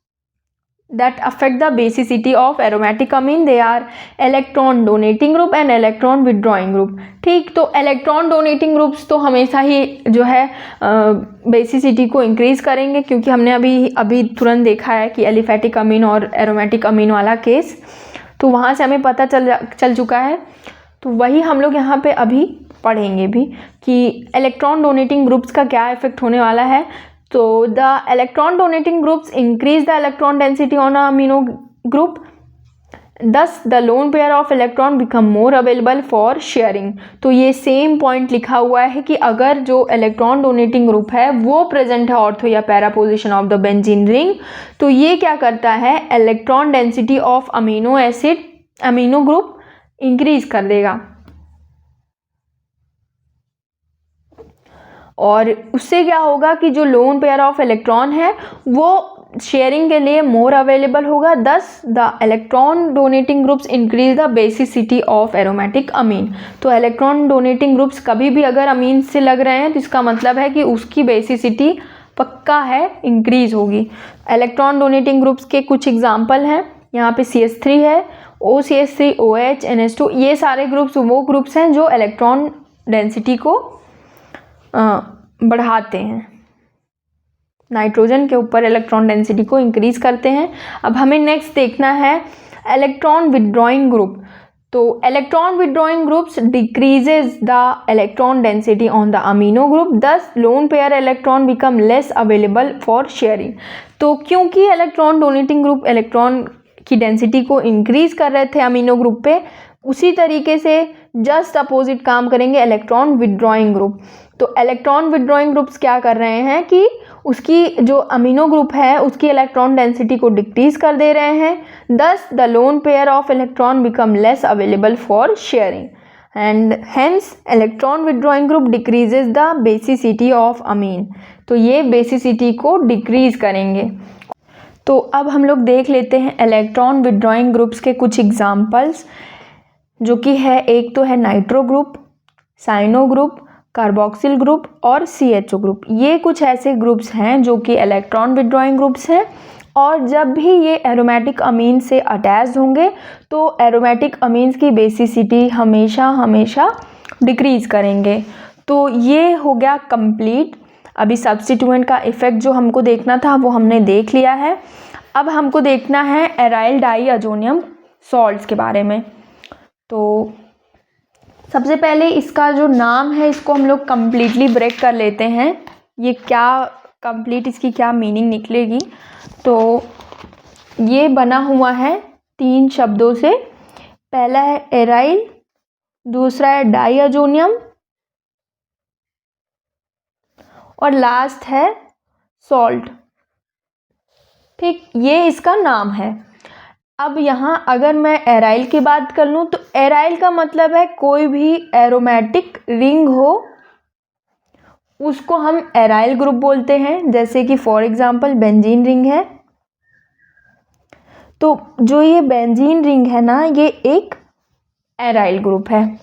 that affect the basicity of aromatic amine. They are electron donating group and electron withdrawing group. ठीक, तो electron donating groups तो हमेशा ही जो है बेसिसिटी को इंक्रीज़ करेंगे, क्योंकि हमने अभी तुरंत देखा है कि एलिफैटिक अमीन और एरोमेटिक अमीन वाला केस, तो वहाँ से हमें पता चल चुका है। तो वही हम लोग यहाँ पे अभी पढ़ेंगे भी कि इलेक्ट्रॉन डोनेटिंग ग्रुप्स का क्या इफेक्ट होने वाला है। So the electron donating groups increase the electron density on a amino group thus the lone pair of electron become more available for sharing। तो ये सेम पॉइंट लिखा हुआ है कि अगर जो इलेक्ट्रॉन डोनेटिंग ग्रुप है वो प्रेजेंट है ऑर्थो या para position of the benzene ring, तो ये क्या करता है, electron density of amino acid amino group increase कर देगा, और उससे क्या होगा कि जो लोन पेयर ऑफ इलेक्ट्रॉन है वो शेयरिंग के लिए मोर अवेलेबल होगा। Thus the electron donating groups increase the basicity of aromatic amine. तो इलेक्ट्रॉन डोनेटिंग ग्रुप्स कभी भी अगर अमीन से लग रहे हैं तो इसका मतलब है कि उसकी बेसिसिटी पक्का है, इंक्रीज होगी। इलेक्ट्रॉन डोनेटिंग ग्रुप्स के कुछ एग्जाम्पल हैं, यहाँ पे CH3 है, OCH3, OH, NH2, ये सारे ग्रुप्स वो ग्रुप्स हैं जो इलेक्ट्रॉन डेंसिटी को बढ़ाते हैं, नाइट्रोजन के ऊपर इलेक्ट्रॉन डेंसिटी को इंक्रीज करते हैं। अब हमें नेक्स्ट देखना है इलेक्ट्रॉन विथड्रॉइंग ग्रुप। तो electron withdrawing groups decreases the electron density on the amino group, thus lone pair electron become less available for sharing. तो क्योंकि इलेक्ट्रॉन डोनेटिंग ग्रुप इलेक्ट्रॉन की डेंसिटी को इंक्रीज कर रहे थे अमीनो ग्रुप पे, उसी तरीके से जस्ट अपोजिट काम करेंगे इलेक्ट्रॉन विथड्रॉइंग ग्रुप। तो इलेक्ट्रॉन विथड्रॉइंग ग्रुप्स क्या कर रहे हैं कि उसकी जो अमीनो ग्रुप है उसकी इलेक्ट्रॉन डेंसिटी को डिक्रीज कर दे रहे हैं, thus the lone pair of electron become less available for sharing and hence electron withdrawing group decreases the basicity of amine. तो ये बेसिसिटी को डिक्रीज करेंगे। तो अब हम लोग देख लेते हैं इलेक्ट्रॉन विथड्रॉइंग ग्रुप्स के कुछ एग्जाम्पल्स, जो कि है, एक तो है nitro group, cyano group, carboxyl group और CHO ग्रुप। ये कुछ ऐसे ग्रुप्स हैं जो कि इलेक्ट्रॉन विथड्रॉइंग ग्रुप्स हैं, और जब भी ये एरोमेटिक अमीन से अटैच होंगे तो एरोमेटिक अमीन्स की बेसिसिटी हमेशा डिक्रीज करेंगे। तो ये हो गया कंप्लीट। अभी सब्स्टिट्यूएंट का इफ़ेक्ट जो हमको देखना था वो हमने देख लिया है। अब हमको देखना है एराइल डाईअजोनियम सॉल्ट्स के बारे में। तो सबसे पहले इसका जो नाम है इसको हम लोग कम्प्लीटली ब्रेक कर लेते हैं, ये क्या कंप्लीट इसकी क्या मीनिंग निकलेगी। तो ये बना हुआ है 3 शब्दों से, पहला है एराइल, दूसरा है डाईअजोनियम और लास्ट है सॉल्ट। ठीक, ये इसका नाम है। अब यहाँ अगर मैं एराइल की बात कर लूँ तो एराइल का मतलब है कोई भी एरोमेटिक रिंग हो उसको हम एराइल ग्रुप बोलते हैं, जैसे कि फॉर एग्जांपल बेंजीन रिंग है। तो जो ये बेंजीन रिंग है ना, ये एक एराइल ग्रुप है।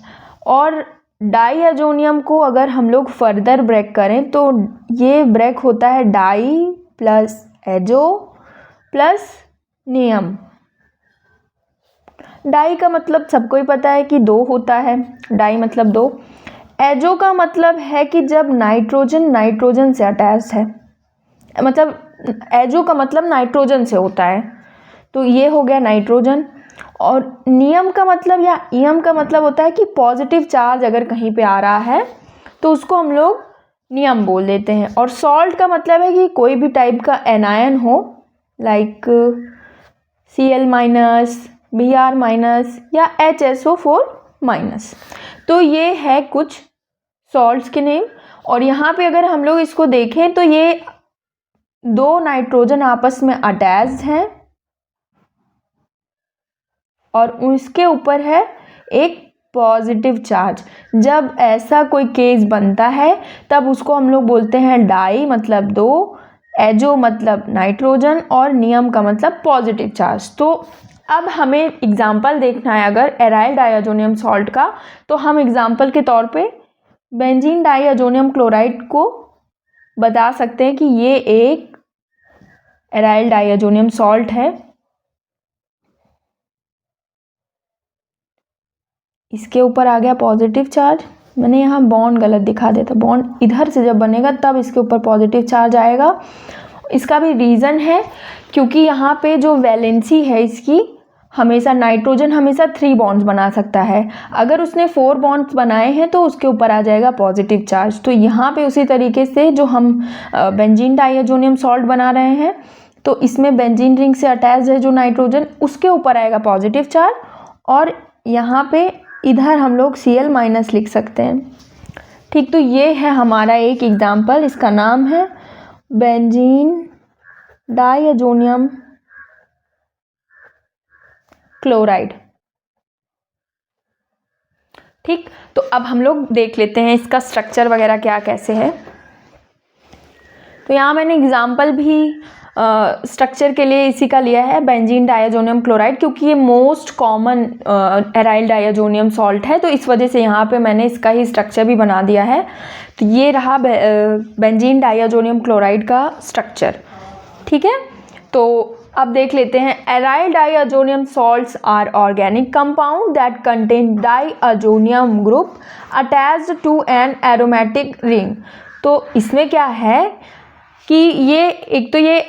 और डाईअजोनियम को अगर हम लोग फर्दर ब्रेक करें तो ये ब्रेक होता है डाई प्लस एजो प्लस नियम। डाई का मतलब सबको ही पता है कि 2 होता है, डाई मतलब 2। एजो का मतलब है कि जब नाइट्रोजन से अटैच है, मतलब एजो का मतलब नाइट्रोजन से होता है, तो ये हो गया नाइट्रोजन। और नियम का मतलब या ईएम का मतलब होता है कि पॉजिटिव चार्ज अगर कहीं पे आ रहा है तो उसको हम लोग नियम बोल देते हैं। और सॉल्ट का मतलब है कि कोई भी टाइप का एनायन हो, like Cl minus, Br minus या HSO4 माइनस। तो ये है कुछ सॉल्ट्स के नेम। और यहाँ पे अगर हम लोग इसको देखें तो ये 2 नाइट्रोजन आपस में अटैच्ड हैं और उसके ऊपर है एक पॉजिटिव चार्ज। जब ऐसा कोई केस बनता है तब उसको हम लोग बोलते हैं डाई मतलब 2, एजो मतलब नाइट्रोजन और नियम का मतलब पॉजिटिव चार्ज। तो अब हमें एग्जाम्पल देखना है अगर एराइल डाईअजोनियम सॉल्ट का, तो हम एग्जाम्पल के तौर पे बेंजीन डाईअजोनियम क्लोराइड को बता सकते हैं कि ये एक एराइल डाईअजोनियम सॉल्ट है। इसके ऊपर आ गया पॉजिटिव चार्ज, मैंने यहाँ बॉन्ड गलत दिखा दिया था, बॉन्ड इधर से जब बनेगा तब इसके ऊपर पॉजिटिव चार्ज आएगा। इसका भी रीज़न है क्योंकि यहाँ पे जो वैलेंसी है इसकी, हमेशा नाइट्रोजन हमेशा 3 बॉन्ड्स बना सकता है, अगर उसने 4 बॉन्ड्स बनाए हैं तो उसके ऊपर आ जाएगा पॉजिटिव चार्ज। तो यहाँ पे उसी तरीके से जो हम बेंजीन डाईअजोनियम सॉल्ट बना रहे हैं तो इसमें बेंजीन रिंग से अटैच है जो नाइट्रोजन, उसके ऊपर आएगा पॉजिटिव चार्ज, और यहाँ पे इधर हम लोग Cl- लिख सकते हैं। ठीक, तो ये है हमारा एक एग्जाम्पल, इसका नाम है बेंजीन डाइअजोनियम क्लोराइड। ठीक, तो अब हम लोग देख लेते हैं इसका स्ट्रक्चर वगैरह क्या कैसे है। तो यहाँ मैंने एग्जाम्पल भी स्ट्रक्चर के लिए इसी का लिया है, बेंजीन डाइअजोनियम क्लोराइड, क्योंकि ये most common aryl diazonium salt है, तो इस वजह से यहाँ पे मैंने इसका ही स्ट्रक्चर भी बना दिया है। तो ये रहा बेंजीन डाइअजोनियम क्लोराइड का स्ट्रक्चर। ठीक है, तो अब देख लेते हैं। Aryl diazonium salts are organic compound that contain diazonium group attached to an aromatic ring. तो इसमें क्या है कि ये एक तो ये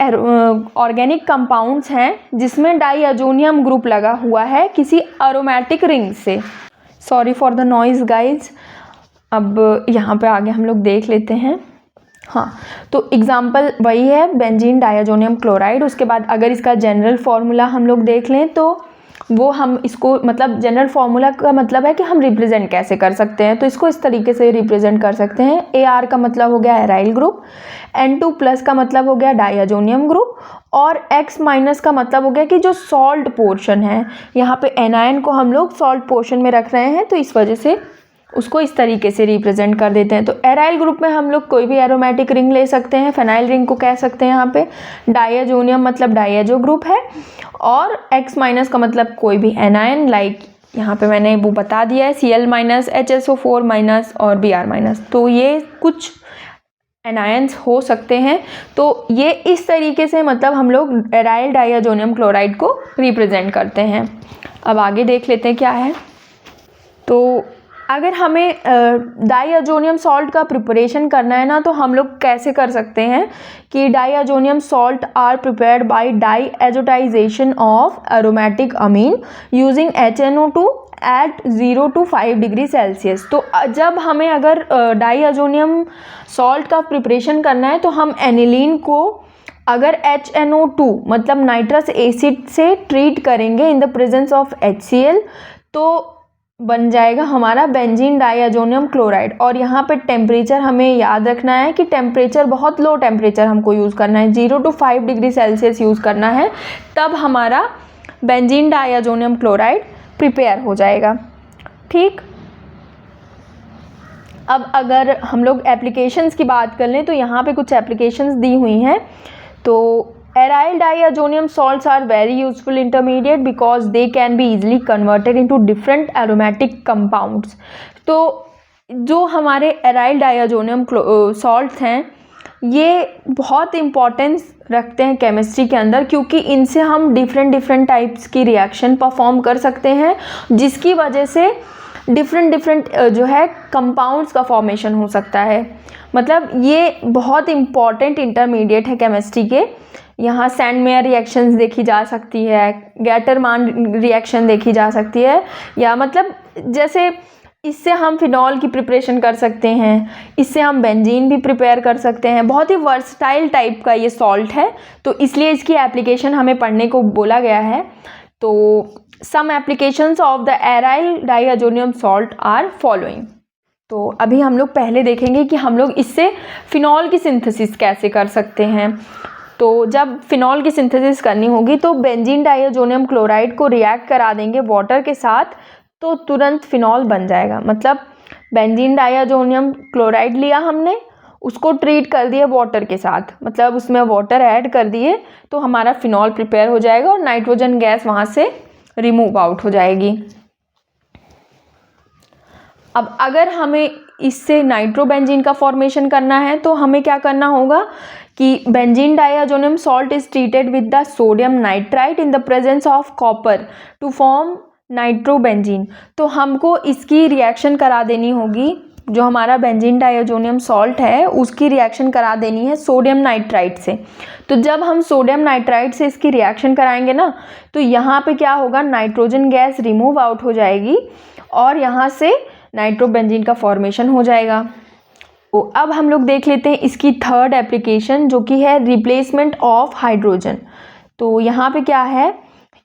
ऑर्गेनिक कंपाउंड्स हैं जिसमें डाइअजोनियम ग्रुप लगा हुआ है किसी एरोमेटिक रिंग से। Sorry for the noise guys. अब यहाँ पे आगे हम लोग देख लेते हैं। हाँ, तो एग्जाम्पल वही है बेंजीन डाइअजोनियम क्लोराइड। उसके बाद अगर इसका जनरल फार्मूला हम लोग देख लें तो वो हम इसको मतलब जनरल फार्मूला का मतलब है कि हम रिप्रेजेंट कैसे कर सकते हैं, तो इसको इस तरीके से रिप्रेजेंट कर सकते हैं। AR का मतलब हो गया एराइल ग्रुप, N2+ का मतलब हो गया डाइअजोनियम ग्रुप, और X- का मतलब हो गया कि जो सॉल्ट पोर्शन है, यहाँ पे एनायन को हम लोग सॉल्ट पोर्शन में रख रहे हैं, तो इस वजह से उसको इस तरीके से रिप्रेजेंट कर देते हैं। तो एराइल ग्रुप में हम लोग कोई भी एरोमेटिक रिंग ले सकते हैं, फेनाइल रिंग को कह सकते हैं यहाँ पे। डाइअजोनियम मतलब डाइअजो ग्रुप है, और X- का मतलब कोई भी एनायन, लाइक यहाँ पे मैंने वो बता दिया है Cl-, HSO4- और Br-। तो ये कुछ एनायंस हो सकते हैं। तो ये इस तरीके से मतलब हम लोग एराइल डाइअजोनियम क्लोराइड को रिप्रेजेंट करते हैं। अब आगे देख लेते हैं क्या है। तो अगर हमें डाइअजोनियम सॉल्ट का प्रिपरेशन करना है ना, तो हम लोग कैसे कर सकते हैं कि diazonium salt are prepared by diazotization of aromatic amine using HNO2 at 0 to 5 degree Celsius. तो जब हमें अगर डाइअजोनियम सॉल्ट का प्रिपरेशन करना है तो हम एनिलीन को अगर HNO2 मतलब नाइट्रस एसिड से ट्रीट करेंगे इन द प्रेजेंस ऑफ HCl, तो बन जाएगा हमारा बेंजीन डाइअजोनियम क्लोराइड। और यहाँ पे टेम्परेचर हमें याद रखना है कि टेम्परेचर बहुत लो टेम्परेचर हमको यूज़ करना है, 0 to 5 डिग्री सेल्सियस यूज़ करना है, तब हमारा बेंजीन डाइअजोनियम क्लोराइड प्रिपेयर हो जाएगा। ठीक, अब अगर हम लोग एप्लीकेशंस की बात कर लें तो यहाँ पे कुछ एप्लीकेशंस दी हुई हैं। तो aryl डाइअजोनियम salts are very useful intermediate because they can be easily converted into different aromatic compounds। तो जो हमारे एराइल डाइअजोनियम salts हैं ये बहुत इम्पोर्टेंस रखते हैं केमिस्ट्री के अंदर, क्योंकि इनसे हम डिफरेंट टाइप्स की रिएक्शन परफॉर्म कर सकते हैं, जिसकी वजह से डिफरेंट जो है कंपाउंड्स का फॉर्मेशन हो सकता है। मतलब ये बहुत इम्पॉर्टेंट इंटरमीडिएट है केमिस्ट्री के। यहाँ सैंडमेयर रिएक्शंस देखी जा सकती है, गैटरमान रिएक्शन देखी जा सकती है, या मतलब जैसे इससे हम फिनॉल की प्रिपरेशन कर सकते हैं, इससे हम बेंजीन भी प्रिपेयर कर सकते हैं। बहुत ही वर्सटाइल टाइप का ये सॉल्ट है, तो इसलिए इसकी एप्लीकेशन हमें पढ़ने को बोला गया है। तो some applications of the aryl diazonium salt are following. तो अभी हम लोग पहले देखेंगे कि हम लोग इससे फिनॉल की सिंथेसिस कैसे कर सकते हैं। तो जब फिनॉल की सिंथेसिस करनी होगी तो बेंजीन डाइअजोनियम क्लोराइड को रिएक्ट करा देंगे वाटर के साथ, तो तुरंत फिनॉल बन जाएगा। मतलब बेंजीन डाइअजोनियम क्लोराइड लिया हमने, उसको ट्रीट कर दिया वाटर के साथ, मतलब उसमें वाटर ऐड कर दिए, तो हमारा फिनॉल प्रिपेयर हो जाएगा और नाइट्रोजन गैस वहाँ से रिमूव आउट हो जाएगी। अब अगर हमें इससे नाइट्रोबेंजीन का फॉर्मेशन करना है तो हमें क्या करना होगा कि benzene diazonium salt is treated with the sodium nitrite in the presence of copper to form nitrobenzene. तो हमको इसकी रिएक्शन करा देनी होगी, जो हमारा बेंजीन डाइअजोनियम सॉल्ट है उसकी रिएक्शन करा देनी है सोडियम नाइट्राइट से। तो जब हम सोडियम नाइट्राइट से इसकी रिएक्शन कराएंगे ना, तो यहाँ पे क्या होगा, नाइट्रोजन गैस रिमूव आउट हो जाएगी और यहाँ से नाइट्रोबेंजीन का फॉर्मेशन हो जाएगा। तो अब हम लोग देख लेते हैं इसकी थर्ड एप्लीकेशन, जो कि है रिप्लेसमेंट ऑफ हाइड्रोजन। तो यहाँ पे क्या है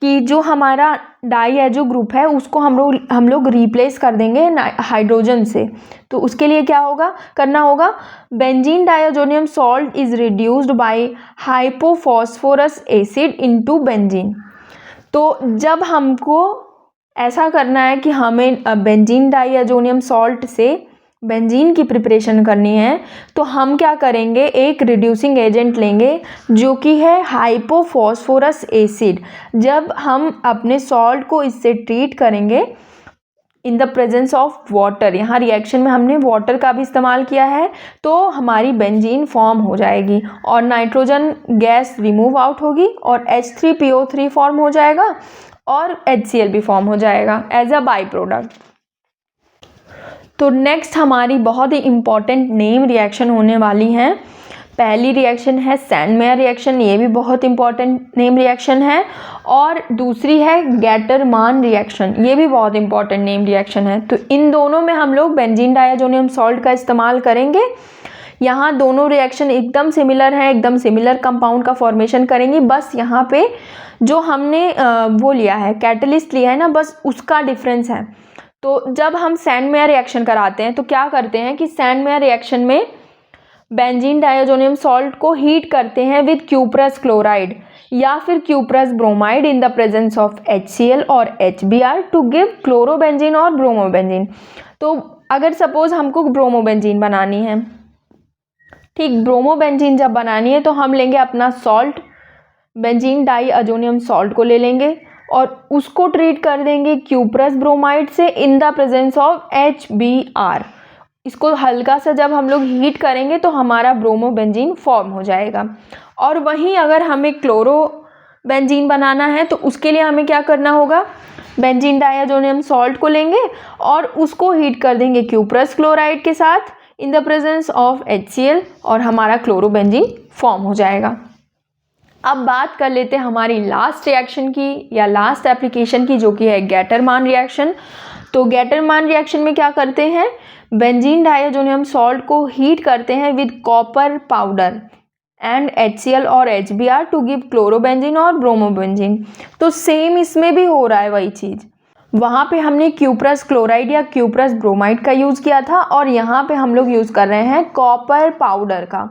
कि जो हमारा डाईएजो ग्रुप है उसको हम लोग रिप्लेस कर देंगे हाइड्रोजन से। तो उसके लिए क्या करना होगा, benzene diazonium salt is reduced by hypophosphorous acid into benzene. तो जब हमको ऐसा करना है कि हमें बेंजीन डाइअजोनियम सॉल्ट से बेंजीन की प्रिपरेशन करनी है, तो हम क्या करेंगे, एक रिड्यूसिंग एजेंट लेंगे जो कि है हाइपोफॉस्फोरस एसिड। जब हम अपने सॉल्ट को इससे ट्रीट करेंगे इन द प्रेजेंस ऑफ वाटर, यहाँ रिएक्शन में हमने वाटर का भी इस्तेमाल किया है, तो हमारी बेंजीन फॉर्म हो जाएगी और नाइट्रोजन गैस रिमूव आउट होगी और H3PO3 फॉर्म हो जाएगा और HCl भी फॉर्म हो जाएगा एज अ बाई प्रोडक्ट। तो नेक्स्ट हमारी बहुत ही इम्पॉर्टेंट नेम रिएक्शन होने वाली है। पहली रिएक्शन है सैंडमेयर रिएक्शन, ये भी बहुत इंपॉर्टेंट नेम रिएक्शन है, और दूसरी है गैटरमान रिएक्शन, ये भी बहुत इंपॉर्टेंट नेम रिएक्शन है। तो इन दोनों में हम लोग बेंजीन डाइअजोनियम सॉल्ट का इस्तेमाल करेंगे। यहाँ दोनों रिएक्शन एकदम सिमिलर हैं, एकदम सिमिलर कंपाउंड का फॉर्मेशन करेंगी, बस यहाँ पे जो हमने वो लिया है, कैटलिस्ट लिया है ना, बस उसका डिफरेंस है। तो जब हम सैंडमेयर रिएक्शन कराते हैं तो क्या करते हैं कि सैंडमेयर रिएक्शन में बेंजीन डाइअजोनियम सॉल्ट को हीट करते हैं विद क्यूप्रस क्लोराइड या फिर cuprous bromide in the presence of HCl और HBr टू गिव क्लोरोबेंजीन और ब्रोमोबेंजीन। तो अगर सपोज हमको ब्रोमोबेंजीन बनानी है, ठीक, ब्रोमोबेंजीन जब बनानी है तो हम लेंगे अपना सॉल्ट, बेंजीन डाइअजोनियम सॉल्ट को ले लेंगे और उसको ट्रीट कर देंगे क्यूप्रस ब्रोमाइड से इन द प्रेजेंस ऑफ HBr। इसको हल्का सा जब हम लोग हीट करेंगे तो हमारा ब्रोमोबेंजीन फॉर्म हो जाएगा। और वहीं अगर हमें क्लोरोबेंजीन बनाना है तो उसके लिए हमें क्या करना होगा, बेंजीन डाइअजोनियम सॉल्ट को लेंगे और उसको हीट कर देंगे क्यूप्रस क्लोराइड के साथ इन द प्रेजेंस ऑफ HCl और हमारा क्लोरोबेंजीन फॉर्म हो जाएगा। अब बात कर लेते हैं हमारी लास्ट रिएक्शन की या लास्ट एप्लीकेशन की, जो कि है गैटरमान रिएक्शन। तो गैटरमान रिएक्शन में क्या करते हैं, बेंजीन डाइअजोनियम सॉल्ट को हीट करते हैं with copper powder and HCl और HBr टू गिव क्लोरोबेंजीन और ब्रोमोबेंजीन। तो सेम इसमें भी हो रहा है वही चीज़, वहाँ पे हमने क्यूप्रस क्लोराइड या क्यूप्रस ब्रोमाइड का यूज़ किया था और यहाँ पे हम लोग यूज़ कर रहे हैं कॉपर पाउडर का।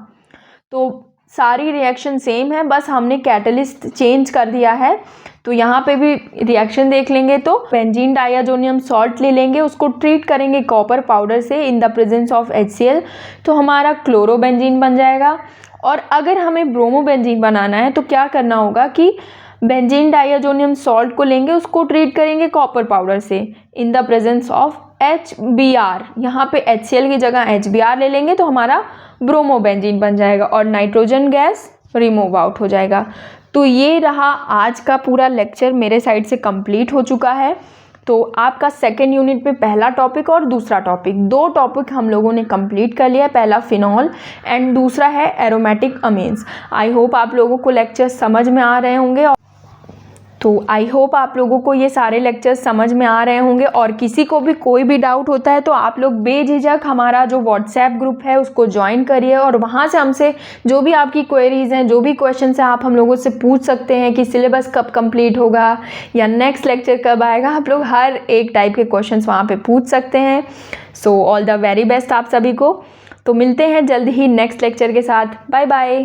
तो सारी रिएक्शन सेम है, बस हमने कैटलिस्ट चेंज कर दिया है। तो यहाँ पे भी रिएक्शन देख लेंगे तो बेंजीन डाइअजोनियम सॉल्ट ले लेंगे, उसको ट्रीट करेंगे कॉपर पाउडर से इन द प्रेजेंस ऑफ HCl, तो हमारा क्लोरोबेंजीन बन जाएगा। और अगर हमें ब्रोमोबेंजीन बनाना है तो क्या करना होगा कि बेंजीन डाइअजोनियम सॉल्ट को लेंगे, उसको ट्रीट करेंगे कॉपर पाउडर से इन द प्रेजेंस ऑफ HBr। यहाँ पे HCl की जगह HBr ले लेंगे तो हमारा ब्रोमोबेंजीन बन जाएगा और नाइट्रोजन गैस रिमूव आउट हो जाएगा। तो ये रहा आज का पूरा लेक्चर, मेरे साइड से कंप्लीट हो चुका है। तो आपका सेकेंड यूनिट में पहला टॉपिक और दूसरा टॉपिक, दो टॉपिक हम लोगों ने कंप्लीट कर लिया है, पहला फिनॉल एंड दूसरा है एरोमेटिक अमीन्स। आई होप आप लोगों को लेक्चर समझ में आ रहे होंगे। तो आई होप आप लोगों को ये सारे लेक्चर्स समझ में आ रहे होंगे, और किसी को भी कोई भी डाउट होता है तो आप लोग बेझिझक हमारा जो व्हाट्सएप ग्रुप है उसको ज्वाइन करिए और वहाँ से हमसे जो भी आपकी क्वेरीज़ हैं, जो भी क्वेश्चन हैं, आप हम लोगों से पूछ सकते हैं कि सिलेबस कब कंप्लीट होगा या नेक्स्ट लेक्चर कब आएगा। आप लोग हर एक टाइप के क्वेश्चन वहाँ पर पूछ सकते हैं। So all the very best आप सभी को। तो मिलते हैं जल्द ही नेक्स्ट लेक्चर के साथ। Bye bye.